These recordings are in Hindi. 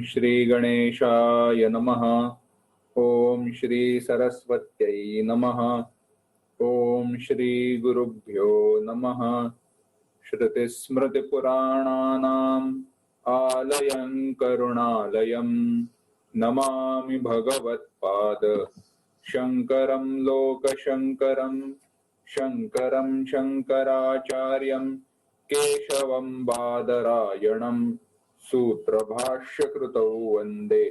श्री गणेशाय नमः। ओम श्री सरस्वत्यै नमः। ओम श्री गुरुभ्यो नमः। श्रुतिस्मृतिपुराणानाम् आलयं करुणालयं नमामि भगवत्पाद शंकरं लोकशंकरं शंकरं शंकराचार्यं केशवं बादरायणं सूत्रभाष्यकृतौ वन्दे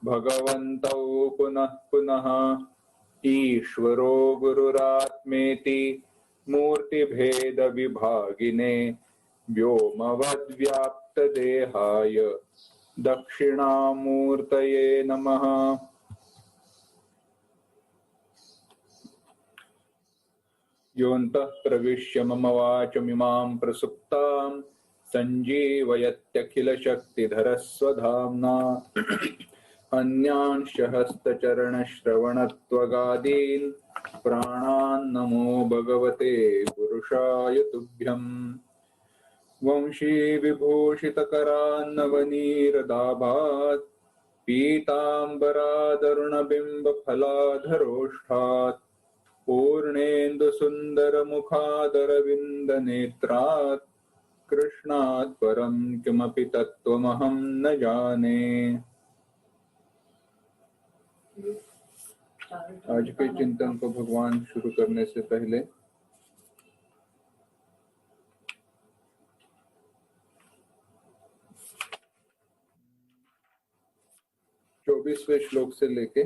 भगवन्तौ पुनः पुनः। ईश्वरो गुरुरात्मेति मूर्तिभेद विभागिने व्योमवद्व्याप्तदेहाय दक्षिणामूर्तये नमः। योऽन्तः प्रविश्य मम वाचमिमां प्रसुप्तां सञ्जीवयत्यखिलशक्तिधरस्वधाम्ना अन्यांश्च हस्तचरणश्रवणत्वगादीन् प्राणान् नमो भगवते पुरुषाय तुभ्यम्। वंशी विभूषितकरान्नवनीरदाभात् पीताम्बरादरुणबिम्बफलाधरोष्ठात् पूर्णेन्दुसुन्दरमुखादरविन्दनेत्रात् कृष्णात् परं किमपि तत्त्वमहं न जाने। आज के चिंतन को भगवान शुरू करने से पहले 24वें श्लोक से लेके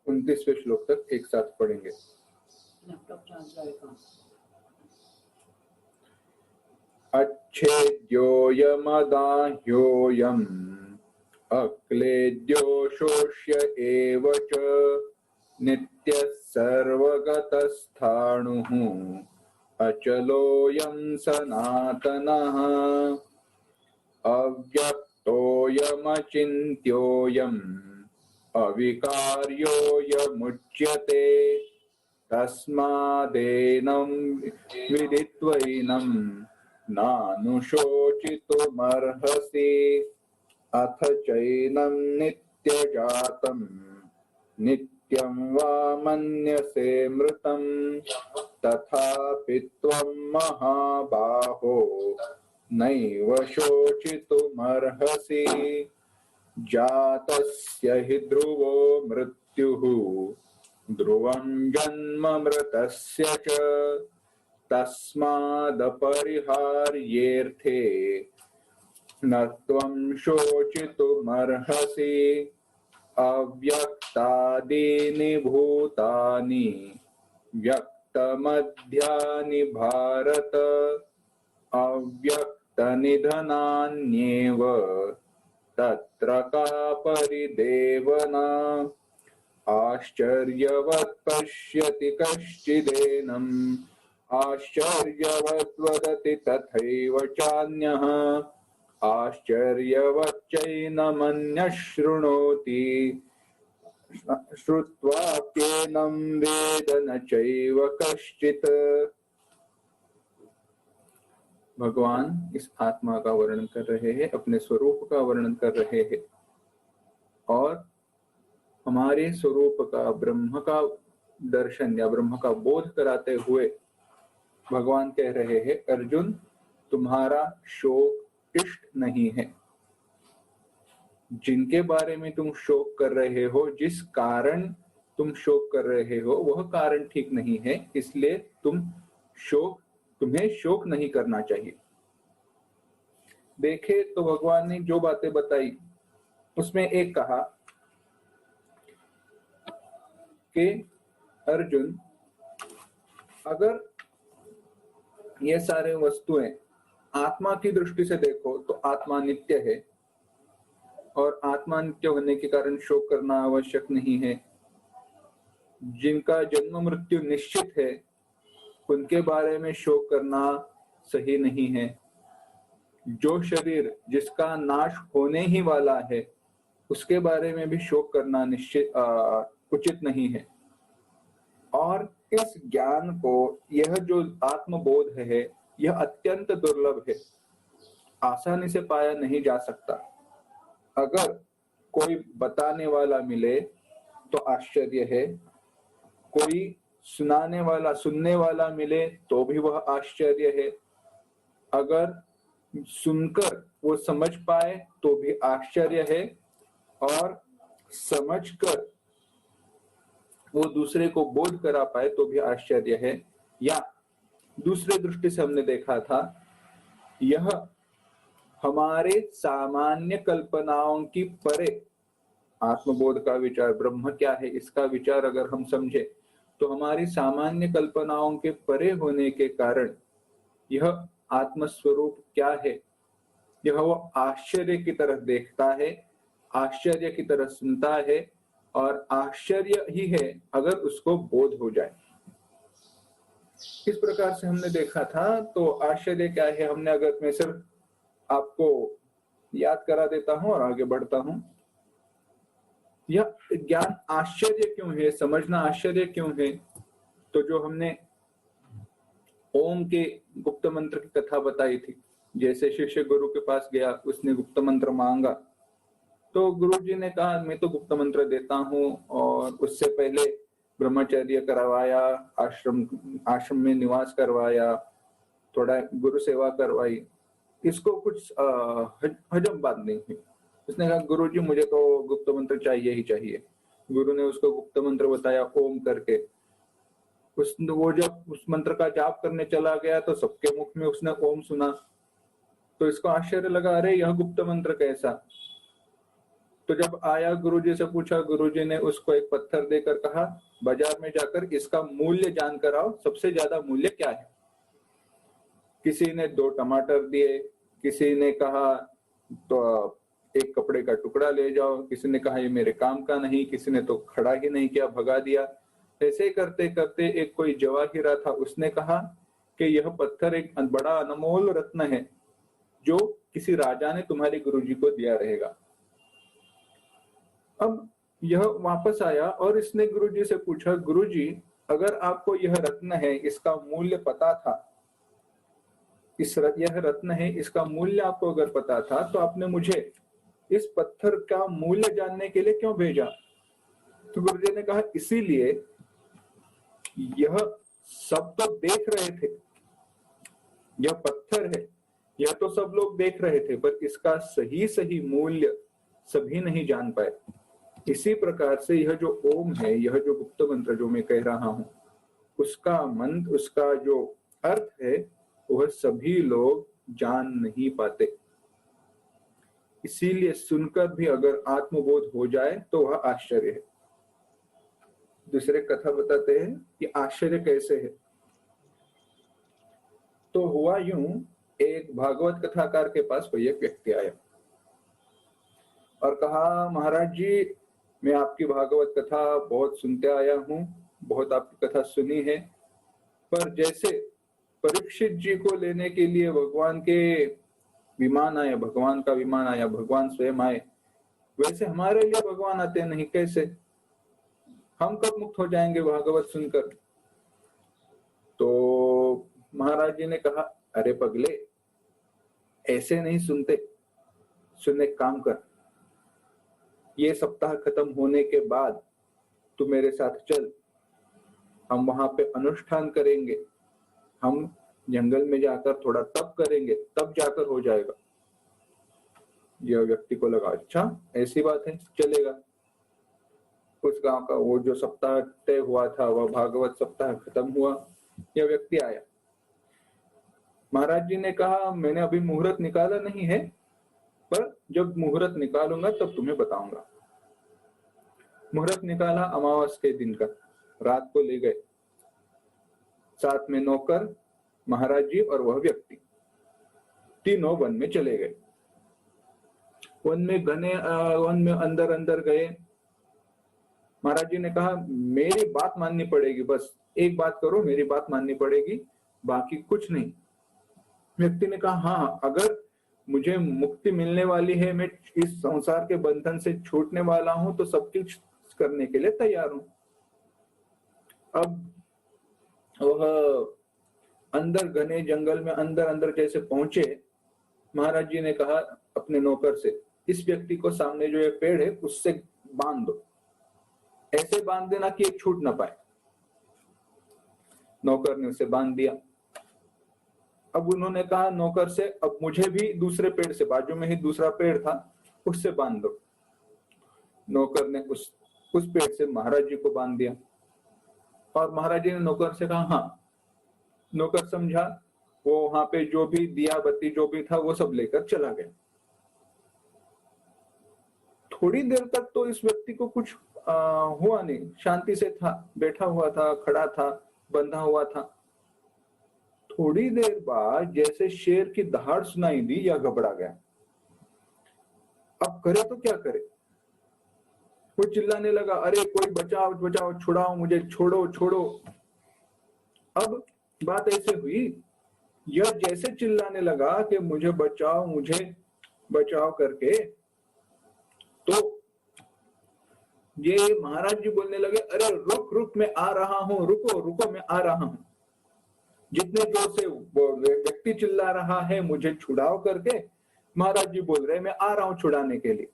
29वें श्लोक तक एक साथ पढ़ेंगे। अच्छेद्योऽयमदाह्योऽयम् अक्लेद्यो शोष्य एव च नित्यः सर्वगतस्थाणुः अचलोऽयं सनातनः अव्यक्तोऽयमचिन्त्योऽयम् अविकार्योऽयमुच्यते तस्मादेनं विदित्वैनं नानुशोचितुमर्हसि। अथ चैनं नित्यजातं नित्यं वा मन्यसे मृतं तथापि त्वं महाबाहो नैव शोचितुमर्हसि। जातस्य हि ध्रुवो मृत्युः ध्रुवं जन्म मृतस्य च तस्मादपरिहार्येऽर्थे न त्वं शोचितुमर्हसि। अव्यक्तादीनि भूतानि व्यक्तमध्यानि भारत अव्यक्तनिधनान्येव तत्र का परिदेवना। आश्चर्यवत् पश्यति कश्चिदेनम् आश्चर्यवत् वदति तथैव चान्यः आश्चर्यवच्चैनमन्यः शृणोति श्रुत्वाप्येनं वेद न चैव कश्चित्। भगवान इस आत्मा का वर्णन कर रहे हैं, अपने स्वरूप का वर्णन कर रहे हैं और हमारे स्वरूप का ब्रह्म का दर्शन या ब्रह्म का बोध कराते हुए भगवान कह रहे हैं, अर्जुन तुम्हारा शोक इष्ट नहीं है। जिनके बारे में तुम शोक कर रहे हो, जिस कारण तुम शोक कर रहे हो, वह कारण ठीक नहीं है, इसलिए तुम्हें शोक नहीं करना चाहिए। देखे तो भगवान ने जो बातें बताई उसमें एक कहा कि अर्जुन अगर ये सारे वस्तुएं आत्मा की दृष्टि से देखो तो आत्मा नित्य है और आत्मा नित्य होने के कारण शोक करना आवश्यक नहीं है। जिनका जन्म मृत्यु निश्चित है उनके बारे में शोक करना सही नहीं है। जो शरीर जिसका नाश होने ही वाला है उसके बारे में भी शोक करना उचित नहीं है। और इस ज्ञान को, यह जो आत्मबोध है, यह अत्यंत दुर्लभ है। आसानी से पाया नहीं जा सकता। अगर कोई बताने वाला मिले तो आश्चर्य है, कोई सुनाने वाला, सुनने वाला मिले तो भी वह आश्चर्य है, अगर सुनकर वो समझ पाए तो भी आश्चर्य है, और समझकर वो दूसरे को बोध करा पाए तो भी आश्चर्य है। या दूसरे दृष्टि से हमने देखा था, यह हमारे सामान्य कल्पनाओं की परे आत्मबोध का विचार, ब्रह्म क्या है इसका विचार अगर हम समझे तो हमारी सामान्य कल्पनाओं के परे होने के कारण यह आत्मस्वरूप क्या है, यह वो आश्चर्य की तरह देखता है, आश्चर्य की तरह सुनता है, और आश्चर्य ही है अगर उसको बोध हो जाए। इस प्रकार से हमने देखा था। तो आश्चर्य क्या है, हमने, अगर मैं सिर्फ आपको याद करा देता हूं और आगे बढ़ता हूं। यह ज्ञान आश्चर्य क्यों है, समझना आश्चर्य क्यों है? तो जो हमने ओम के गुप्त मंत्र की कथा बताई थी, जैसे शिष्य गुरु के पास गया, उसने गुप्त मंत्र मांगा, तो गुरु जी ने कहा मैं तो गुप्त मंत्र देता हूं, और उससे पहले ब्रह्मचर्य करवाया, आश्रम में निवास करवाया, थोड़ा गुरु सेवा करवाई, इसको कुछ हजम बात नहीं हुई। उसने कहा गुरु जी मुझे तो गुप्त मंत्र चाहिए ही चाहिए। गुरु ने उसको गुप्त मंत्र बताया ओम करके। वो जब उस मंत्र का जाप करने चला गया तो सबके मुख में उसने ओम सुना, तो इसको आश्चर्य लगा, अरे यह गुप्त मंत्र कैसा? तो जब आया गुरुजी से पूछा, गुरुजी ने उसको एक पत्थर देकर कहा बाजार में जाकर इसका मूल्य जानकर आओ, सबसे ज्यादा मूल्य क्या है। किसी ने 2 टमाटर दिए, किसी ने कहा तो एक कपड़े का टुकड़ा ले जाओ, किसी ने कहा ये मेरे काम का नहीं, किसी ने तो खड़ा ही नहीं किया, भगा दिया। ऐसे करते करते एक कोई जवाहिरा था, उसने कहा कि यह पत्थर एक बड़ा अनमोल रत्न है जो किसी राजा ने तुम्हारे गुरुजी को दिया रहेगा। अब यह वापस आया और इसने गुरुजी से पूछा, गुरुजी अगर आपको यह रत्न है इसका मूल्य पता था, यह रत्न है इसका मूल्य आपको अगर पता था तो आपने मुझे इस पत्थर का मूल्य जानने के लिए क्यों भेजा? तो गुरुजी ने कहा इसीलिए, यह सब तो देख रहे थे, यह पत्थर है, यह तो सब लोग देख रहे थे, पर इसका सही सही मूल्य सभी नहीं जान पाए। इसी प्रकार से यह जो ओम है, यह जो गुप्त मंत्र जो मैं कह रहा हूं, उसका मंत्र, उसका जो अर्थ है वह सभी लोग जान नहीं पाते। इसीलिए सुनकर भी अगर आत्मबोध हो जाए तो वह आश्चर्य है। दूसरे कथा बताते हैं कि आश्चर्य कैसे है। तो हुआ यूं, एक भागवत कथाकार के पास कोई एक व्यक्ति आया और कहा महाराज जी मैं आपकी भागवत कथा बहुत सुनते आया हूं, बहुत आपकी कथा सुनी है, पर जैसे परीक्षित जी को लेने के लिए भगवान के विमान आया, भगवान का विमान आया, भगवान स्वयं आए, वैसे हमारे लिए भगवान आते नहीं, कैसे? हम कब मुक्त हो जाएंगे भागवत सुनकर? तो महाराज जी ने कहा अरे पगले, ऐसे नहीं सुनते, सुन एक काम कर, ये सप्ताह खत्म होने के बाद तू मेरे साथ चल, हम वहां पे अनुष्ठान करेंगे, हम जंगल में जाकर थोड़ा तप करेंगे, तब जाकर हो जाएगा। यह व्यक्ति को लगा अच्छा ऐसी बात है, चलेगा। उस गांव का वो जो सप्ताह तय हुआ था, वह भागवत सप्ताह खत्म हुआ, यह व्यक्ति आया। महाराज जी ने कहा मैंने अभी मुहूर्त निकाला नहीं है, पर जब मुहूर्त निकालूंगा तब तुम्हें बताऊंगा। मुहूर्त निकाला अमावस के दिन का, रात को ले गए, साथ में नौकर, महाराज जी और वह व्यक्ति, तीनों वन में चले गए। वन में अंदर अंदर गए। महाराज जी ने कहा मेरी बात माननी पड़ेगी, बस एक बात करो, मेरी बात माननी पड़ेगी, बाकी कुछ नहीं। व्यक्ति ने कहा हाँ, अगर मुझे मुक्ति मिलने वाली है, मैं इस संसार के बंधन से छूटने वाला हूं, तो सब कुछ करने के लिए तैयार हूं। अब वह अंदर घने जंगल में अंदर अंदर जैसे पहुंचे, महाराज जी ने कहा अपने नौकर से, इस व्यक्ति को सामने जो ये पेड़ है उससे बांध दो, ऐसे बांध देना कि एक छूट ना पाए। नौकर ने उसे बांध दिया। अब उन्होंने कहा नौकर से, अब मुझे भी दूसरे पेड़ से, बाजू में ही दूसरा पेड़ था, उससे बांध दो। नौकर ने उस पेड़ से महाराज जी को बांध दिया और महाराज जी ने नौकर से कहा हाँ। नौकर समझा, वो वहां पे जो भी दिया बत्ती जो भी था वो सब लेकर चला गया। थोड़ी देर तक तो इस व्यक्ति को कुछ हुआ नहीं, शांति से था, बैठा हुआ था, खड़ा था, बंधा हुआ था। थोड़ी देर बाद जैसे शेर की दहाड़ सुनाई दी या घबरा गया। अब करे तो क्या करे? वो चिल्लाने लगा, अरे कोई बचाओ बचाओ, छुड़ाओ मुझे, छोड़ो छोड़ो। अब बात ऐसे हुई, यह जैसे चिल्लाने लगा कि मुझे बचाओ करके, तो ये महाराज जी बोलने लगे, अरे रुक रुक मैं आ रहा हूं, रुको रुको मैं आ रहा हूं। जितने जोर से वो व्यक्ति चिल्ला रहा है मुझे छुड़ाओ करके, महाराज जी बोल रहे मैं आ रहा हूं छुड़ाने के लिए।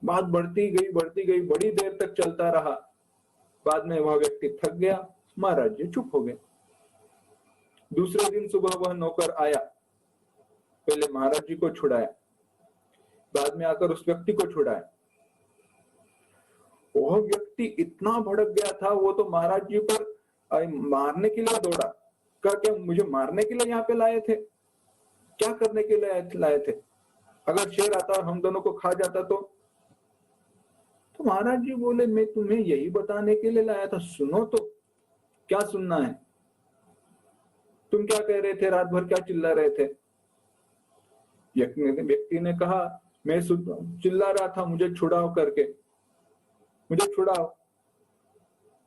बात बढ़ती गई, बड़ी देर तक चलता रहा। बाद में वह व्यक्ति थक गया, महाराज जी चुप हो गए। दूसरे दिन सुबह वह नौकर आया, पहले महाराज जी को छुड़ाया, बाद में आकर उस व्यक्ति को छुड़ाया। वह व्यक्ति इतना भड़क गया था, वो तो महाराज जी पर मारने के लिए दौड़ा। कहा क्या मुझे मारने के लिए यहाँ पे लाए थे? क्या करने के लिए लाए थे? अगर शेर आता और हम दोनों को खा जाता तो महाराज जी बोले मैं तुम्हें यही बताने के लिए लाया था, सुनो तो। क्या सुनना है? तुम क्या कह रहे थे? रात भर क्या चिल्ला रहे थे? व्यक्ति ने कहा मैं चिल्ला रहा था मुझे छुड़ाओ करके, मुझे छुड़ाओ।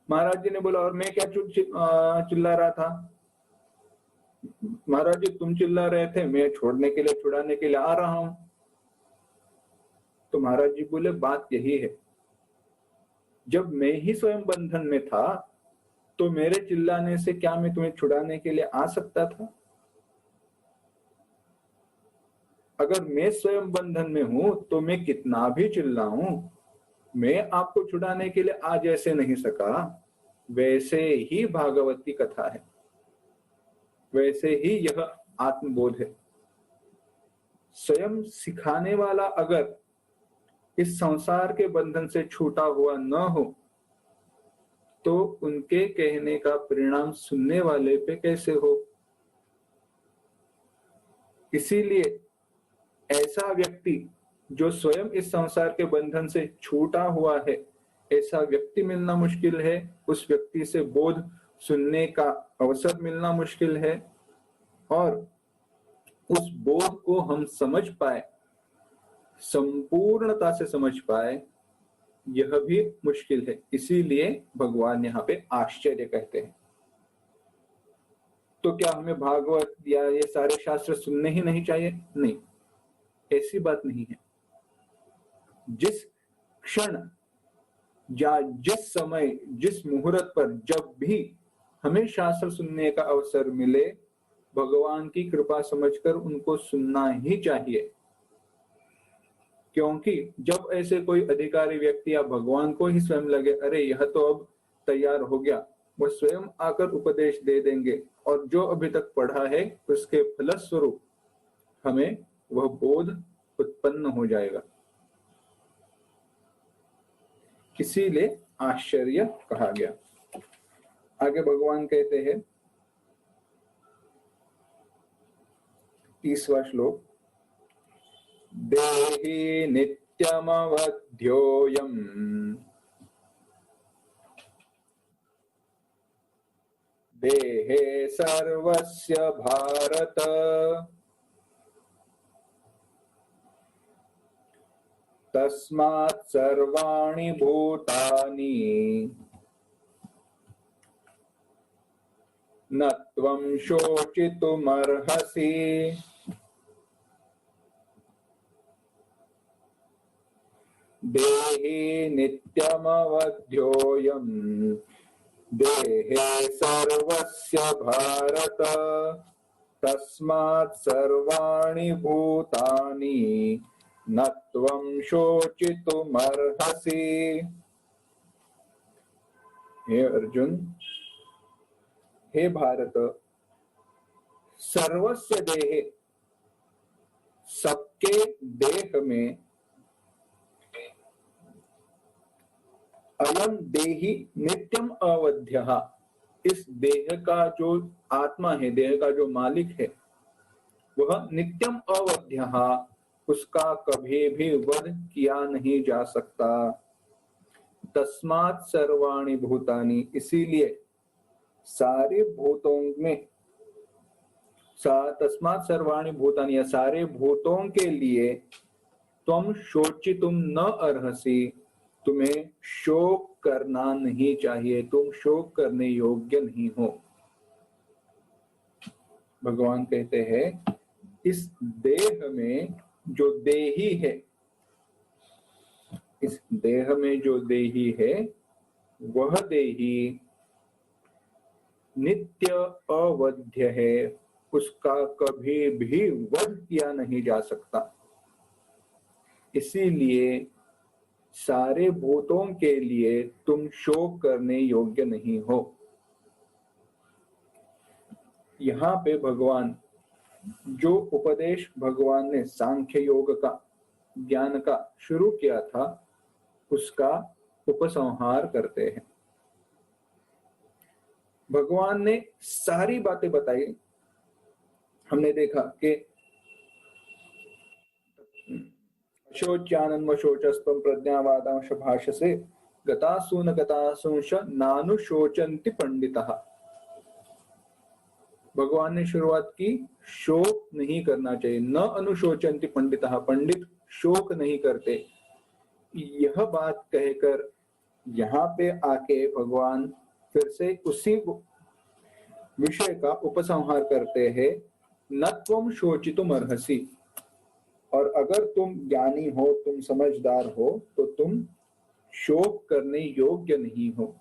महाराज जी ने बोला और मैं क्या चिल्ला रहा था? महाराज जी तुम चिल्ला रहे थे, मैं छोड़ने के लिए, छुड़ाने के लिए आ रहा हूं। तो महाराज जी बोले बात यही है, जब मैं ही स्वयं बंधन में था तो मेरे चिल्लाने से क्या मैं तुम्हें छुड़ाने के लिए आ सकता था? अगर मैं स्वयं बंधन में हूं तो मैं कितना भी चिल्लाऊं, मैं आपको छुड़ाने के लिए आ जैसे नहीं सका, वैसे ही भागवती कथा है, वैसे ही यह आत्मबोध है। स्वयं सिखाने वाला अगर इस संसार के बंधन से छूटा हुआ न हो तो उनके कहने का परिणाम सुनने वाले पे कैसे हो? इसीलिए ऐसा व्यक्ति जो स्वयं इस संसार के बंधन से छूटा हुआ है, ऐसा व्यक्ति मिलना मुश्किल है। उस व्यक्ति से बोध सुनने का अवसर मिलना मुश्किल है, और उस बोध को हम समझ पाए, संपूर्णता से समझ पाए, यह भी मुश्किल है। इसीलिए भगवान यहाँ पे आश्चर्य कहते हैं। तो क्या हमें भागवत या ये सारे शास्त्र सुनने ही नहीं चाहिए? नहीं, ऐसी बात नहीं है। जिस क्षण या जिस समय, जिस मुहूर्त पर जब भी हमें शास्त्र सुनने का अवसर मिले, भगवान की कृपा समझकर उनको सुनना ही चाहिए। क्योंकि जब ऐसे कोई अधिकारी व्यक्ति या भगवान को ही स्वयं लगे अरे यह तो अब तैयार हो गया, वह स्वयं आकर उपदेश दे देंगे, और जो अभी तक पढ़ा है उसके फलस्वरूप हमें वह बोध उत्पन्न हो जाएगा। इसीलिए आश्चर्य कहा गया। आगे भगवान कहते हैं 30वां श्लोक, देहि नित्यमवध्योऽयम् देहे सर्वस्य भारत तस्मात् सर्वाणि भूतानि न त्वं शोचितुमर्हसि। देहि नित्यमवध्योऽयम् देहे सर्वस्य भारत तस्मात् सर्वाणि भूतानि न त्वं शोचितुमर्हसि। हे अर्जुन, हे भारत, सर्वस्य देहे, सबके देह में, अयम देहि नित्यम अवध्यः, इस देह का जो आत्मा है, देह का जो मालिक है, वह नित्यम अवध्यः, उसका कभी भी वध किया नहीं जा सकता। तस्मात् सर्वाणि भूतानि, इसीलिए सारे भूतों में, तस्मात् सर्वाणि भूतानि, या सारे भूतों के लिए, त्वं शोचितुम न अर्हसि, तुम्हें शोक करना नहीं चाहिए, तुम शोक करने योग्य नहीं हो। भगवान कहते हैं इस देह में जो देही है, इस देह में जो देही है, वह देही नित्य अवध्य है, उसका कभी भी वध किया नहीं जा सकता। इसीलिए सारे भूतों के लिए तुम शोक करने योग्य नहीं हो। यहाँ पे भगवान जो उपदेश भगवान ने सांख्य योग का, ज्ञान का शुरू किया था, उसका उपसंहार करते हैं। भगवान ने सारी बातें बताई। हमने देखा कि शोच्यानन्व शोचस्त्वं प्रज्ञावादांश भाषसे गतासून गतासूंश नानुशोचन्ति पंडितः। भगवान ने शुरुआत की, शोक नहीं करना चाहिए, न अनुशोचन्ति पंडितः, पंडित शोक नहीं करते। यह बात कहकर यहाँ पे आके भगवान फिर से उसी विषय का उपसंहार करते हैं, न त्वं शोचितुम अर्हसि, और अगर तुम ज्ञानी हो, तुम समझदार हो, तो तुम शोक करने योग्य नहीं हो।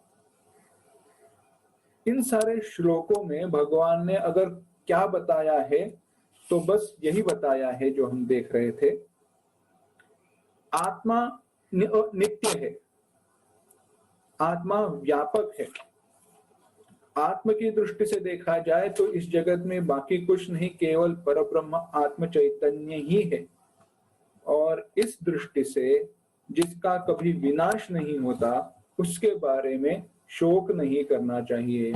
इन सारे श्लोकों में भगवान ने अगर क्या बताया है, तो बस यही बताया है जो हम देख रहे थे। आत्मा नित्य है, आत्मा व्यापक है। आत्म की दृष्टि से देखा जाए तो इस जगत में बाकी कुछ नहीं, केवल परब्रह्म आत्म चैतन्य ही है। और इस दृष्टि से जिसका कभी विनाश नहीं होता, उसके बारे में शोक नहीं करना चाहिए।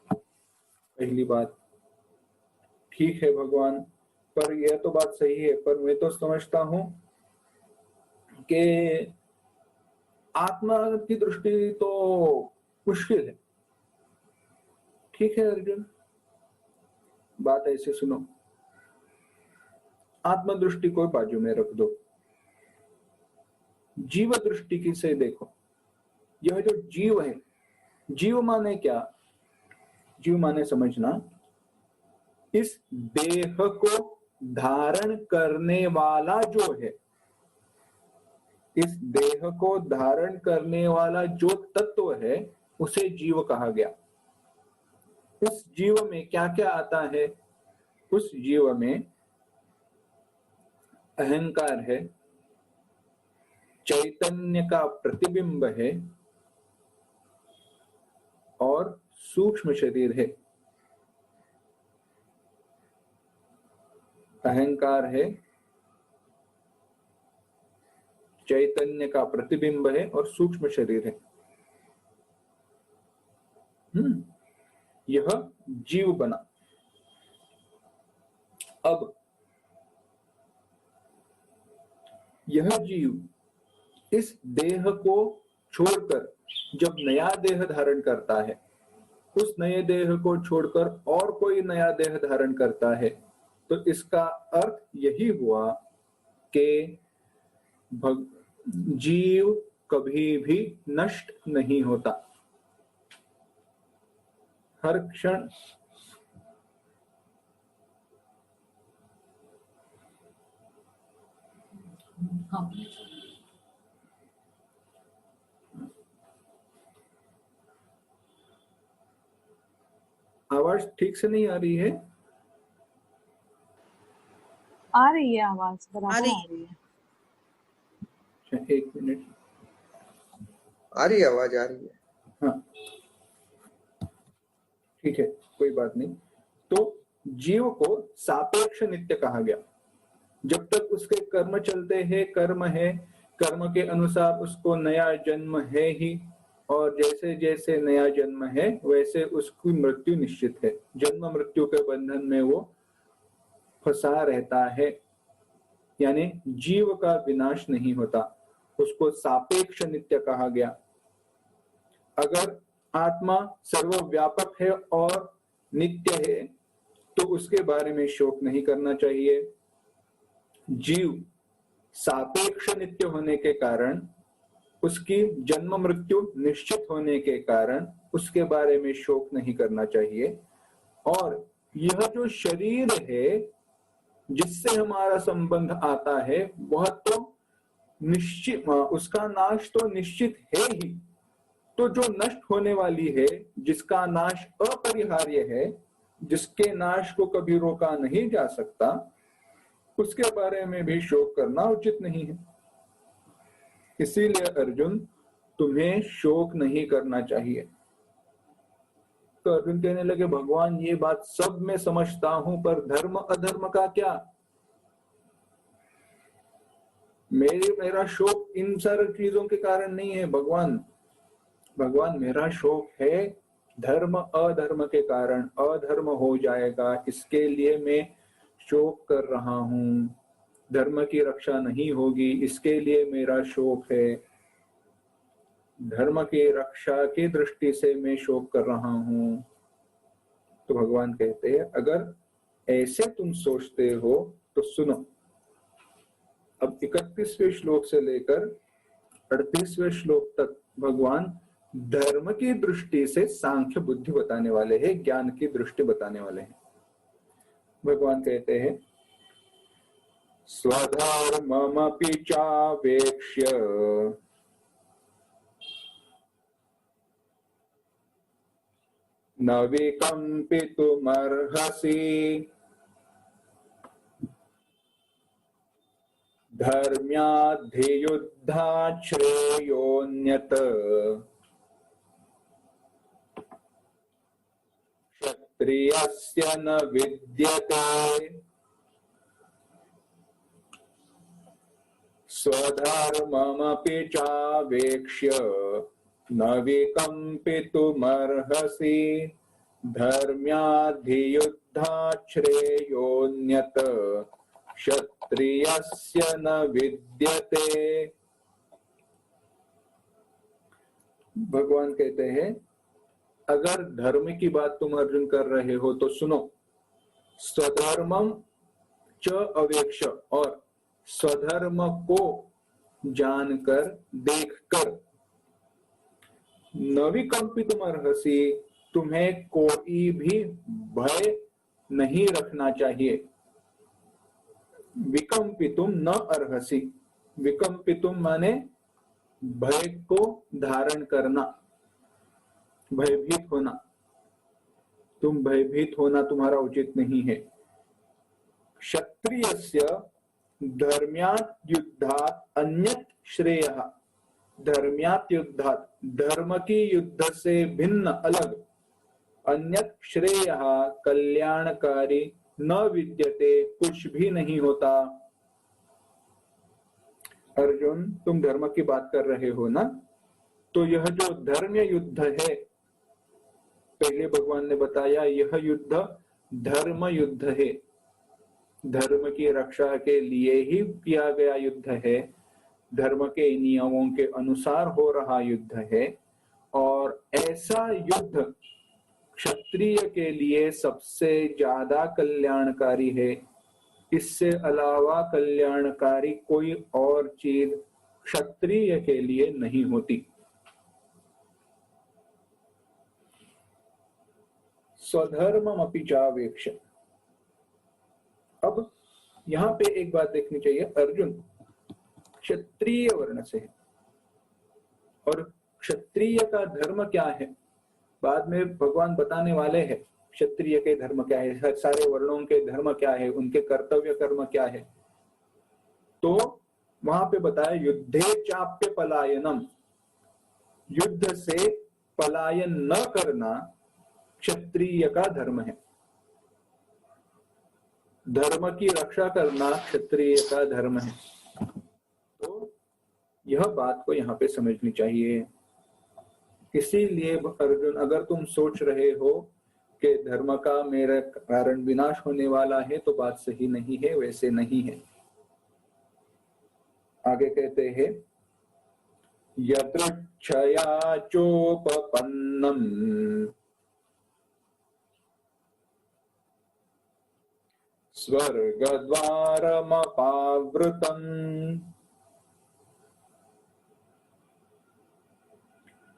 पहली बात, ठीक है भगवान, पर यह तो बात सही है, पर मैं तो समझता हूं कि आत्मा की दृष्टि तो मुश्किल है। ठीक है अर्जुन, बात ऐसे सुनो, आत्म दृष्टि को बाजू में रख दो, जीव दृष्टि की से देखो। यह जो जीव है, जीव माने क्या? जीव माने समझना, इस देह को धारण करने वाला जो है, इस देह को धारण करने वाला जो तत्व है, उसे जीव कहा गया। उस जीव में क्या क्या आता है? उस जीव में अहंकार है, चैतन्य का प्रतिबिंब है, और सूक्ष्म शरीर है। अहंकार है, चैतन्य का प्रतिबिंब है, और सूक्ष्म शरीर है। यह जीव बना। अब यह जीव इस देह को छोड़कर जब नया देह धारण करता है, उस नए देह को छोड़कर और कोई नया देह धारण करता है, तो इसका अर्थ यही हुआ कि जीव कभी भी नष्ट नहीं होता। हर क्षण आवाज ठीक से नहीं आ रही है। आ रही है आवाज, बराबर आ रही आ रही है। अच्छा, एक मिनट। आ रही है आवाज, आ रही है। हाँ ठीक है, कोई बात नहीं। तो जीव को सापेक्ष नित्य कहा गया। जब तक उसके कर्म चलते हैं, कर्म है, कर्म के अनुसार उसको नया जन्म है ही, और जैसे जैसे नया जन्म है वैसे उसकी मृत्यु निश्चित है। जन्म मृत्यु के बंधन में वो फंसा रहता है, यानी जीव का विनाश नहीं होता, उसको सापेक्ष नित्य कहा गया। अगर आत्मा सर्वव्यापक है और नित्य है तो उसके बारे में शोक नहीं करना चाहिए। जीव सापेक्ष नित्य होने के कारण, उसकी जन्म मृत्यु निश्चित होने के कारण उसके बारे में शोक नहीं करना चाहिए। और यह जो शरीर है जिससे हमारा संबंध आता है वह तो निश्चित, उसका नाश तो निश्चित है ही। तो जो नष्ट होने वाली है, जिसका नाश अपरिहार्य है, जिसके नाश को कभी रोका नहीं जा सकता, उसके बारे में भी शोक करना उचित नहीं है। इसीलिए अर्जुन, तुम्हें शोक नहीं करना चाहिए। तो अर्जुन कहने लगे, भगवान ये बात सब मैं समझता हूं, पर धर्म अधर्म का क्या? मेरा शोक इन सारी चीजों के कारण नहीं है भगवान। भगवान, मेरा शोक है धर्म अधर्म के कारण। अधर्म हो जाएगा इसके लिए मैं शोक कर रहा हूं। धर्म की रक्षा नहीं होगी इसके लिए मेरा शोक है। धर्म की रक्षा की दृष्टि से मैं शोक कर रहा हूं। तो भगवान कहते हैं, अगर ऐसे तुम सोचते हो तो सुनो। अब 31वें श्लोक से लेकर 38वें श्लोक तक भगवान धर्म की दृष्टि से सांख्य बुद्धि बताने वाले हैं, ज्ञान की दृष्टि बताने वाले हैं। भगवान कहते हैं, स्वधर्ममपि चावेक्ष्य न विकम्पितुमर्हसि धर्म्याद्धियुद्धात् श्रेयोऽन्यत् क्षत्रियस्य न विद्यते स्वधर्ममपि चावेक्ष्य न विकम्पितुमर्हसि धर्म्याद्धियुद्धात् श्रेयोऽन्यत् क्षत्रियस्य न विद्यते। भगवान कहते हैं, अगर धर्म की बात तुम अर्जुन कर रहे हो तो सुनो। स्वधर्मम च अवेक्ष, और स्वधर्म को जानकर, देखकर, न विकम्पितुमर्हसि, तुम्हें कोई भी भय नहीं रखना चाहिए। विकम्पितुम न अर्हसि, विकम्पितुम माने भय को धारण करना, भयभीत होना। तुम भयभीत होना तुम्हारा उचित नहीं है। क्षत्रियस्य धर्म्यात् युद्धात् अन्यत् श्रेयः, धर्म्यात् युद्धात्, धर्म की युद्ध से भिन्न, अलग, अन्यत् श्रेयः, कल्याणकारी, न विद्यते, कुछ भी नहीं होता। अर्जुन, तुम धर्म की बात कर रहे हो ना, तो यह जो धर्म युद्ध है, पहले भगवान ने बताया यह युद्ध धर्म युद्ध है, धर्म की रक्षा के लिए ही किया गया युद्ध है, धर्म के नियमों के अनुसार हो रहा युद्ध है। और ऐसा युद्ध क्षत्रिय के लिए सबसे ज्यादा कल्याणकारी है। इससे अलावा कल्याणकारी कोई और चीज क्षत्रिय के लिए नहीं होती। स्वधर्ममपि चावेक्ष्य। अब यहां पे एक बात देखनी चाहिए, अर्जुन क्षत्रिय वर्ण से है, और क्षत्रिय का धर्म क्या है बाद में भगवान बताने वाले हैं। क्षत्रिय के धर्म क्या है, सारे वर्णों के धर्म क्या है, उनके कर्तव्य कर्म क्या है। तो वहां पे बताया युद्धे चाप्य पलायनम, युद्ध से पलायन न करना क्षत्रिय का धर्म है। धर्म की रक्षा करना क्षत्रिय का धर्म है। तो यह बात को यहाँ पे समझनी चाहिए। इसीलिए अर्जुन, अगर तुम सोच रहे हो कि धर्म का मेरे कारण विनाश होने वाला है, तो बात सही नहीं है, वैसे नहीं है। आगे कहते हैं यदृच्छया चोपपन्नम स्वर्गद्वारमपावृतम्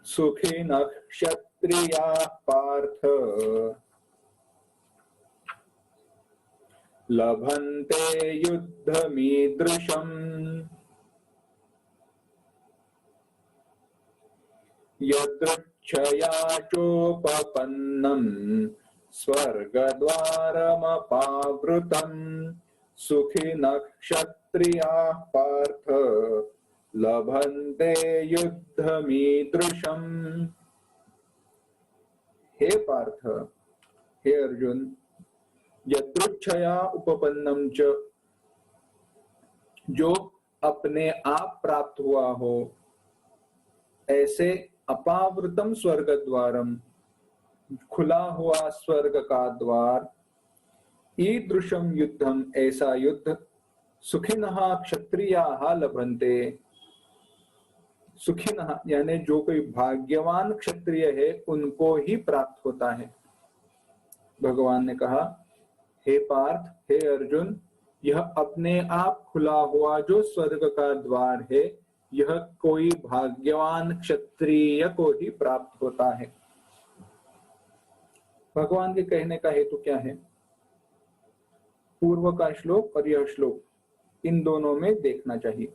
सुखिनः क्षत्रियाः पार्थ लभन्ते युद्धमीदृशम् यदृच्छया चोपपन्नम् स्वर्गद्वारमपावृतम् सुखिनः क्षत्रियाः पार्थ लभन्ते युद्धमीदृशम्। हे पार्थ, हे अर्जुन, यदृच्छया उपपन्नम च, जो अपने आप प्राप्त हुआ हो, ऐसे अपावृतम स्वर्ग द्वारम, खुला हुआ स्वर्ग का द्वार, ईदृशम युद्धम, ऐसा युद्ध, सुखिनः क्षत्रियाः लभन्ते, सुखिनः यानी जो कोई भाग्यवान क्षत्रिय है उनको ही प्राप्त होता है। भगवान ने कहा हे पार्थ, हे अर्जुन, यह अपने आप खुला हुआ जो स्वर्ग का द्वार है, यह कोई भाग्यवान क्षत्रिय को ही प्राप्त होता है। भगवान के कहने का हेतु क्या है? पूर्व का श्लोक और यह श्लोक, इन दोनों में देखना चाहिए।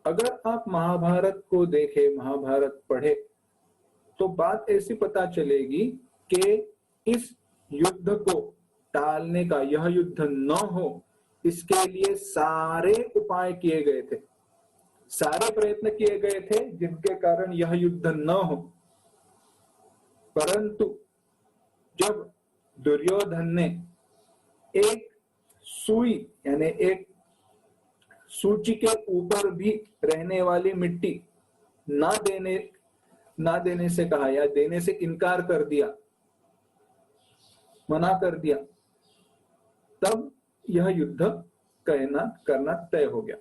अगर आप महाभारत को देखें, महाभारत पढ़े, तो बात ऐसी पता चलेगी कि इस युद्ध को टालने का, यह युद्ध न हो, इसके लिए सारे उपाय किए गए थे, सारे प्रयत्न किए गए थे जिनके कारण यह युद्ध न हो। परंतु जब दुर्योधन ने एक सुई यानी एक सूची के ऊपर भी रहने वाली मिट्टी ना देने से कहा या देने से इनकार कर दिया, मना कर दिया, तब यह युद्ध करना तय हो गया।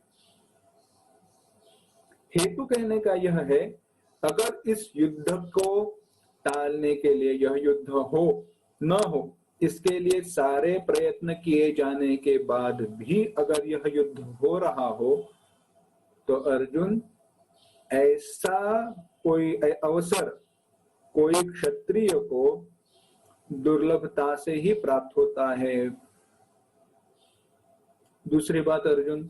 हेतु कहने का यह है, अगर इस युद्ध को टालने के लिए, यह युद्ध हो न हो, इसके लिए सारे प्रयत्न किए जाने के बाद भी अगर यह युद्ध हो रहा हो, तो अर्जुन, ऐसा कोई अवसर कोई क्षत्रिय को दुर्लभता से ही प्राप्त होता है। दूसरी बात अर्जुन,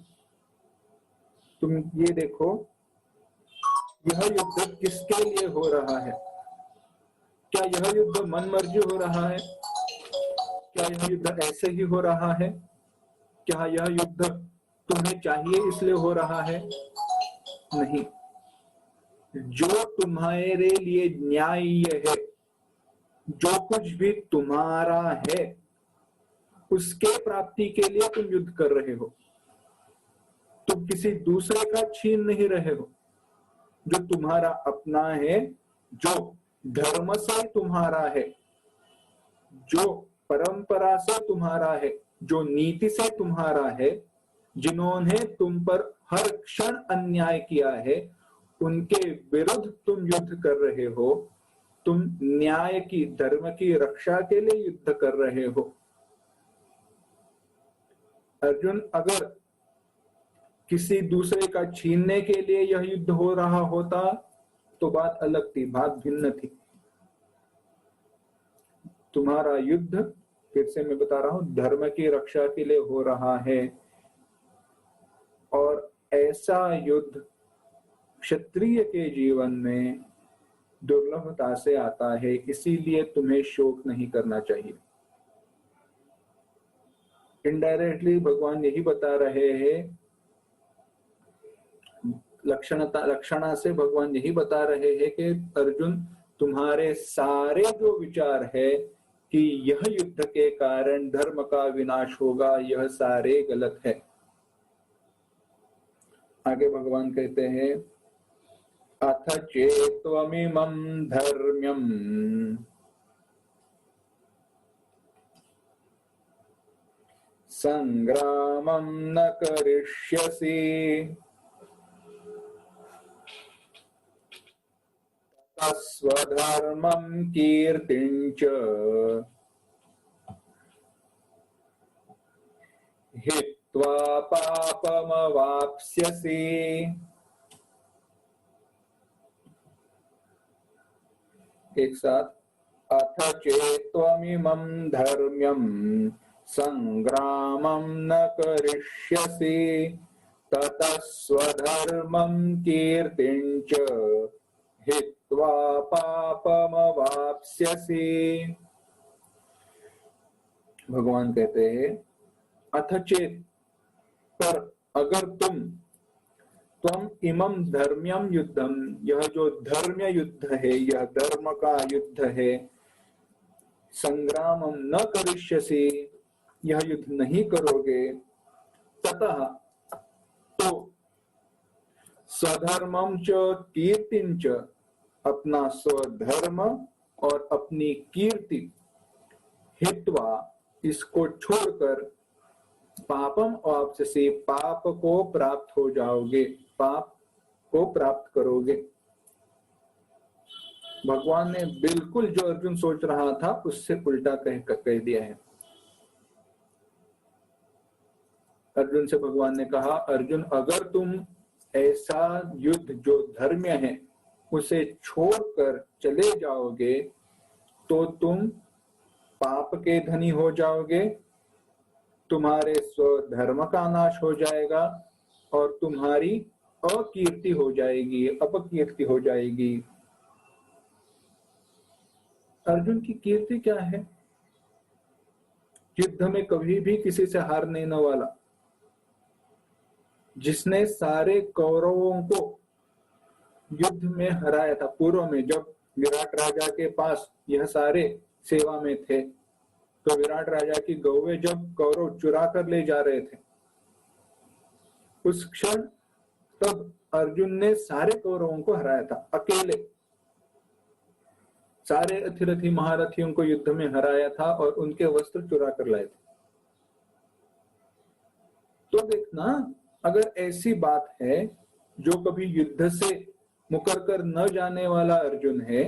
तुम ये देखो, यह युद्ध किसके लिए हो रहा है? क्या यह युद्ध मनमर्जी हो रहा है? क्या यह युद्ध ऐसे ही हो रहा है? क्या यह युद्ध तुम्हें चाहिए इसलिए हो रहा है? नहीं। जो तुम्हारे लिए न्याय्य है, जो कुछ भी तुम्हारा है, उसके प्राप्ति के लिए तुम युद्ध कर रहे हो। तुम किसी दूसरे का छीन नहीं रहे हो। जो तुम्हारा अपना है, जो धर्म से तुम्हारा है, जो परंपरा से तुम्हारा है, जो नीति से तुम्हारा है, जिन्होंने तुम पर हर क्षण अन्याय किया है, उनके विरुद्ध तुम युद्ध कर रहे हो। तुम न्याय की, धर्म की रक्षा के लिए युद्ध कर रहे हो। अर्जुन, अगर किसी दूसरे का छीनने के लिए यह युद्ध हो रहा होता तो बात अलग थी, बात भिन्न थी। तुम्हारा युद्ध, फिर से मैं बता रहा हूं, धर्म की रक्षा के लिए हो रहा है। और ऐसा युद्ध क्षत्रिय के जीवन में दुर्लभता से आता है, इसीलिए तुम्हें शोक नहीं करना चाहिए। इनडायरेक्टली भगवान यही बता रहे हैं, लक्षणा से भगवान यही बता रहे हैं कि अर्जुन, तुम्हारे सारे जो विचार है कि यह युद्ध के कारण धर्म का विनाश होगा, यह सारे गलत है। आगे भगवान कहते हैं, अथ चेत्त्वमिमं धर्म्यम् संग्रामं न करिष्यसि स्वधर्मं कीर्तिं च हित्वा पापमवाप्स्यसि। एक साथ, अथ चेत्त्वमिमं धर्म्यं संग्रामं न करिष्यसि ततः स्वधर्मं कीर्तिं च हित्वा पापमवाप्स्यसि। भगवान कहते हैं, अथ चेत, पर अगर त्वम इमं धर्म्यम युद्धम, यह जो धर्म्य युद्ध है, यह धर्म का युद्ध है, संग्रामम न करिष्यसि, यह युद्ध नहीं करोगे, ततः तो स्वधर्मम च कीर्तिं च, अपना स्वधर्म और अपनी कीर्ति, हित्वा, इसको छोड़कर, पापम वाप्स्यसि, पाप को प्राप्त हो जाओगे, पाप को प्राप्त करोगे। भगवान ने बिल्कुल जो अर्जुन सोच रहा था उससे उल्टा कह दिया है। अर्जुन से भगवान ने कहा, अर्जुन, अगर तुम ऐसा युद्ध जो धर्म्य है उसे छोड़कर चले जाओगे तो तुम पाप के धनी हो जाओगे, तुम्हारे स्वधर्म का नाश हो जाएगा और तुम्हारी अकीर्ति हो जाएगी, अपकीर्ति हो जाएगी। अर्जुन की कीर्ति क्या है? युद्ध में कभी भी किसी से हारने न वाला, जिसने सारे कौरवों को युद्ध में हराया था। पूर्व में जब विराट राजा के पास यह सारे सेवा में थे, तो विराट राजा की गौवें जब कौरव चुरा कर ले जा रहे थे, उस क्षण तब अर्जुन ने सारे कौरवों को हराया था, अकेले सारे अथिरथी महारथियों को युद्ध में हराया था और उनके वस्त्र चुरा कर लाए थे। तो देखना, अगर ऐसी बात है, जो कभी युद्ध से मुकर कर न जाने वाला अर्जुन है,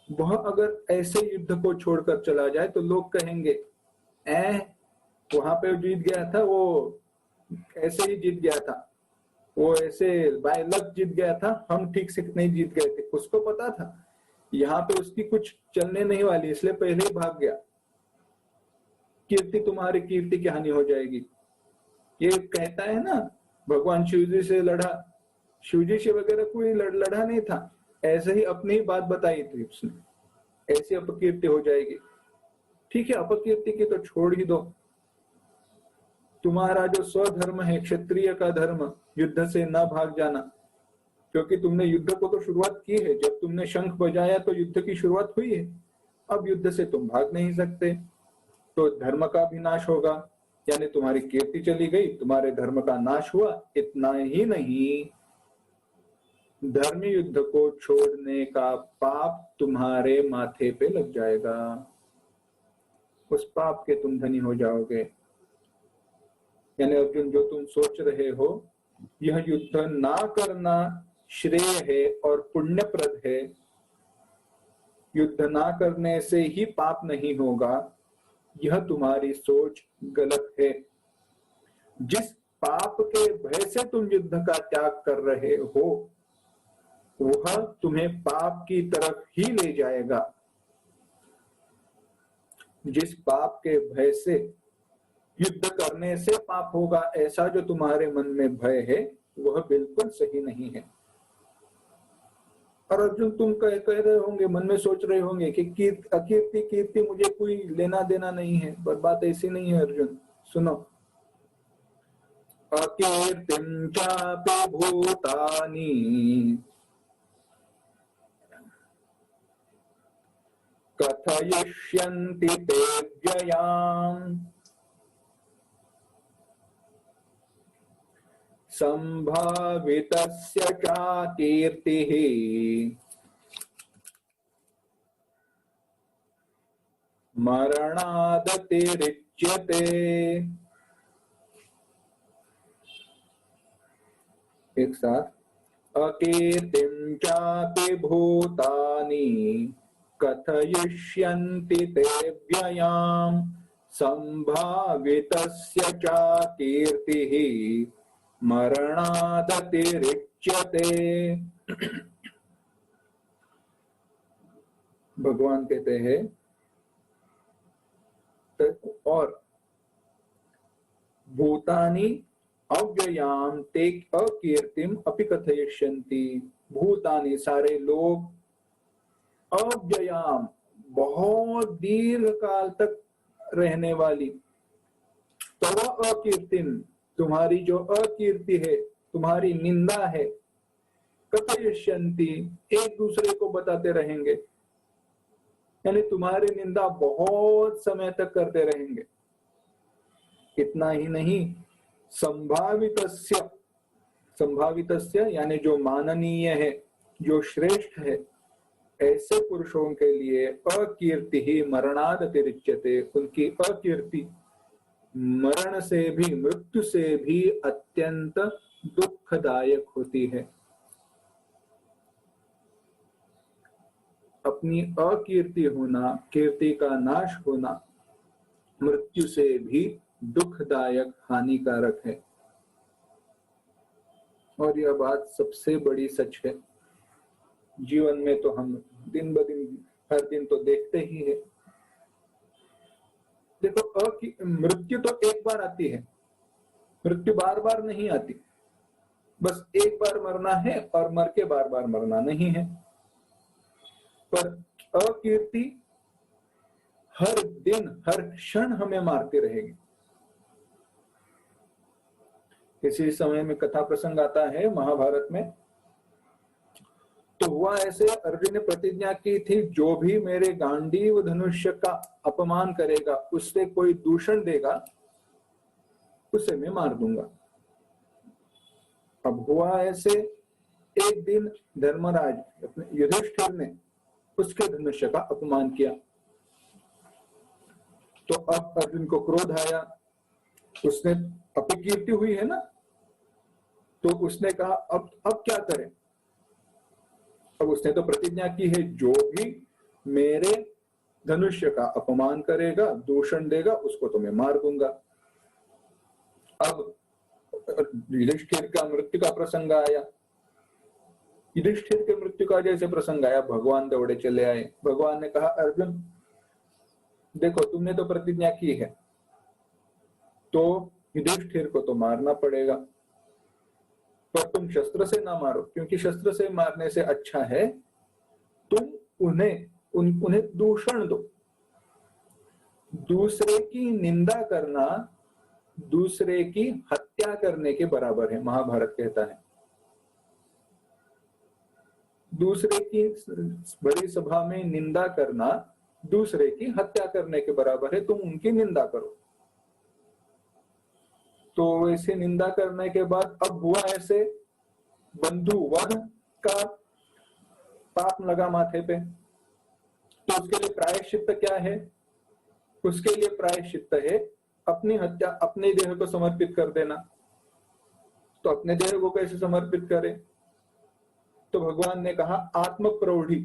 वह अगर ऐसे युद्ध को छोड़कर चला जाए तो लोग कहेंगे, वहां पे जीत गया था, वो ऐसे ही जीत गया था, वो ऐसे बाय लक जीत गया था, हम ठीक से नहीं जीत गए थे, उसको पता था यहाँ पे उसकी कुछ चलने नहीं वाली, इसलिए पहले ही भाग गया। कीर्ति, तुम्हारी कीर्ति की हानि हो जाएगी। ये कहता है ना, भगवान शिवजी से लड़ा, शिवजी से वगैरह कोई लड़ा नहीं था, ऐसे ही अपनी ही बात बताई थी उसने, ऐसी अपकीर्ति हो जाएगी। ठीक है, अपकीर्ति की तो छोड़ ही दो, तुम्हारा जो स्वधर्म है, क्षत्रिय का धर्म, युद्ध से न भाग जाना, क्योंकि तुमने युद्ध को तो शुरुआत की है, जब तुमने शंख बजाया तो युद्ध की शुरुआत हुई है, अब युद्ध से तुम भाग नहीं सकते, तो धर्म का भी नाश होगा, यानी तुम्हारी कीर्ति चली गई, तुम्हारे धर्म का नाश हुआ। इतना ही नहीं, धर्म युद्ध को छोड़ने का पाप तुम्हारे माथे पे लग जाएगा, उस पाप के तुम धनी हो जाओगे। यानी अर्जुन, जो तुम सोच रहे हो यह युद्ध ना करना श्रेय है और पुण्यप्रद है, युद्ध ना करने से ही पाप नहीं होगा, यह तुम्हारी सोच गलत है। जिस पाप के भय से तुम युद्ध का त्याग कर रहे हो, वह तुम्हें पाप की तरफ ही ले जाएगा। जिस पाप के भय से युद्ध करने से पाप होगा, ऐसा जो तुम्हारे मन में भय है, वह बिल्कुल सही नहीं है। और अर्जुन तुम कह रहे होंगे, मन में सोच रहे होंगे कि अकीर्ति कीर्ति मुझे कोई लेना देना नहीं है, पर बात ऐसी नहीं है अर्जुन। सुनो, अकीर्तिं चापि भूतानि कथयिष्यन्ति ते व्ययाम् संभावितस्य च कीर्तिः मरणादतिरिच्यते। एक साथ, अकीर्तिं चापि भूतानि कथयिष्यन्ति ते व्ययाम् संभावितस्य च कीर्तिः मरणादतिरिच्यते। भगवान कहते हैं और भूतानि अव्ययाम ते अकीर्तिम अपि कथयिष्यन्ति। भूतानि सारे लोग, अव्ययाम बहुत दीर्घ काल तक रहने वाली, तव अकीर्तिम तुम्हारी जो अकीर्ति है, तुम्हारी निंदा है, कथयिष्यन्ति एक दूसरे को बताते रहेंगे, यानी तुम्हारी निंदा बहुत समय तक करते रहेंगे। इतना ही नहीं, संभावितस्य यानी जो माननीय है, जो श्रेष्ठ है, ऐसे पुरुषों के लिए अकीर्ति ही मरणाद अतिरिच्यते, उनकी अकीर्ति मरण से भी, मृत्यु से भी अत्यंत दुखदायक होती है। अपनी अकीर्ति होना, कीर्ति का नाश होना मृत्यु से भी दुखदायक, हानिकारक है। और यह बात सबसे बड़ी सच है। जीवन में तो हम दिन ब दिन, हर दिन तो देखते ही है। देखो, मृत्यु तो एक बार आती है, मृत्यु बार बार नहीं आती। बस एक बार मरना है और मर के बार बार मरना नहीं है। पर अकीर्ति हर दिन, हर क्षण हमें मारती रहेगी। किसी समय में कथा प्रसंग आता है महाभारत में, तो हुआ ऐसे, अर्जुन ने प्रतिज्ञा की थी, जो भी मेरे गांडीव धनुष्य का अपमान करेगा, उससे कोई दूषण देगा, उसे मैं मार दूंगा। अब हुआ ऐसे, एक दिन धर्मराज युधिष्ठिर ने उसके धनुष्य का अपमान किया, तो अब अर्जुन को क्रोध आया। उसने, अपकीर्ति हुई है ना, तो उसने कहा अब क्या करें। अब उसने तो प्रतिज्ञा की है, जो भी मेरे धनुष्य का अपमान करेगा, दूषण देगा, उसको तो मैं मार दूंगा। अब युधिष्ठिर का मृत्यु का प्रसंग आया। युधिष्ठिर के मृत्यु का जैसे प्रसंग आया, भगवान दौड़े चले आए। भगवान ने कहा, अर्जुन देखो, तुमने तो प्रतिज्ञा की है, तो युधिष्ठिर को तो मारना पड़ेगा, पर तुम शस्त्र से ना मारो, क्योंकि शस्त्र से मारने से अच्छा है तुम उन्हें दूषण दो। दूसरे की निंदा करना दूसरे की हत्या करने के बराबर है, महाभारत कहता है। दूसरे की बड़ी सभा में निंदा करना दूसरे की हत्या करने के बराबर है, तुम उनकी निंदा करो। तो ऐसे निंदा करने के बाद अब हुआ ऐसे, बंधु वध का पाप लगा माथे पे, तो उसके लिए प्रायश्चित्त क्या है? उसके लिए प्रायश्चित्त है अपनी हत्या, अपने देह को समर्पित कर देना। तो अपने देह को कैसे समर्पित करें? तो भगवान ने कहा, आत्म प्रौढ़ी,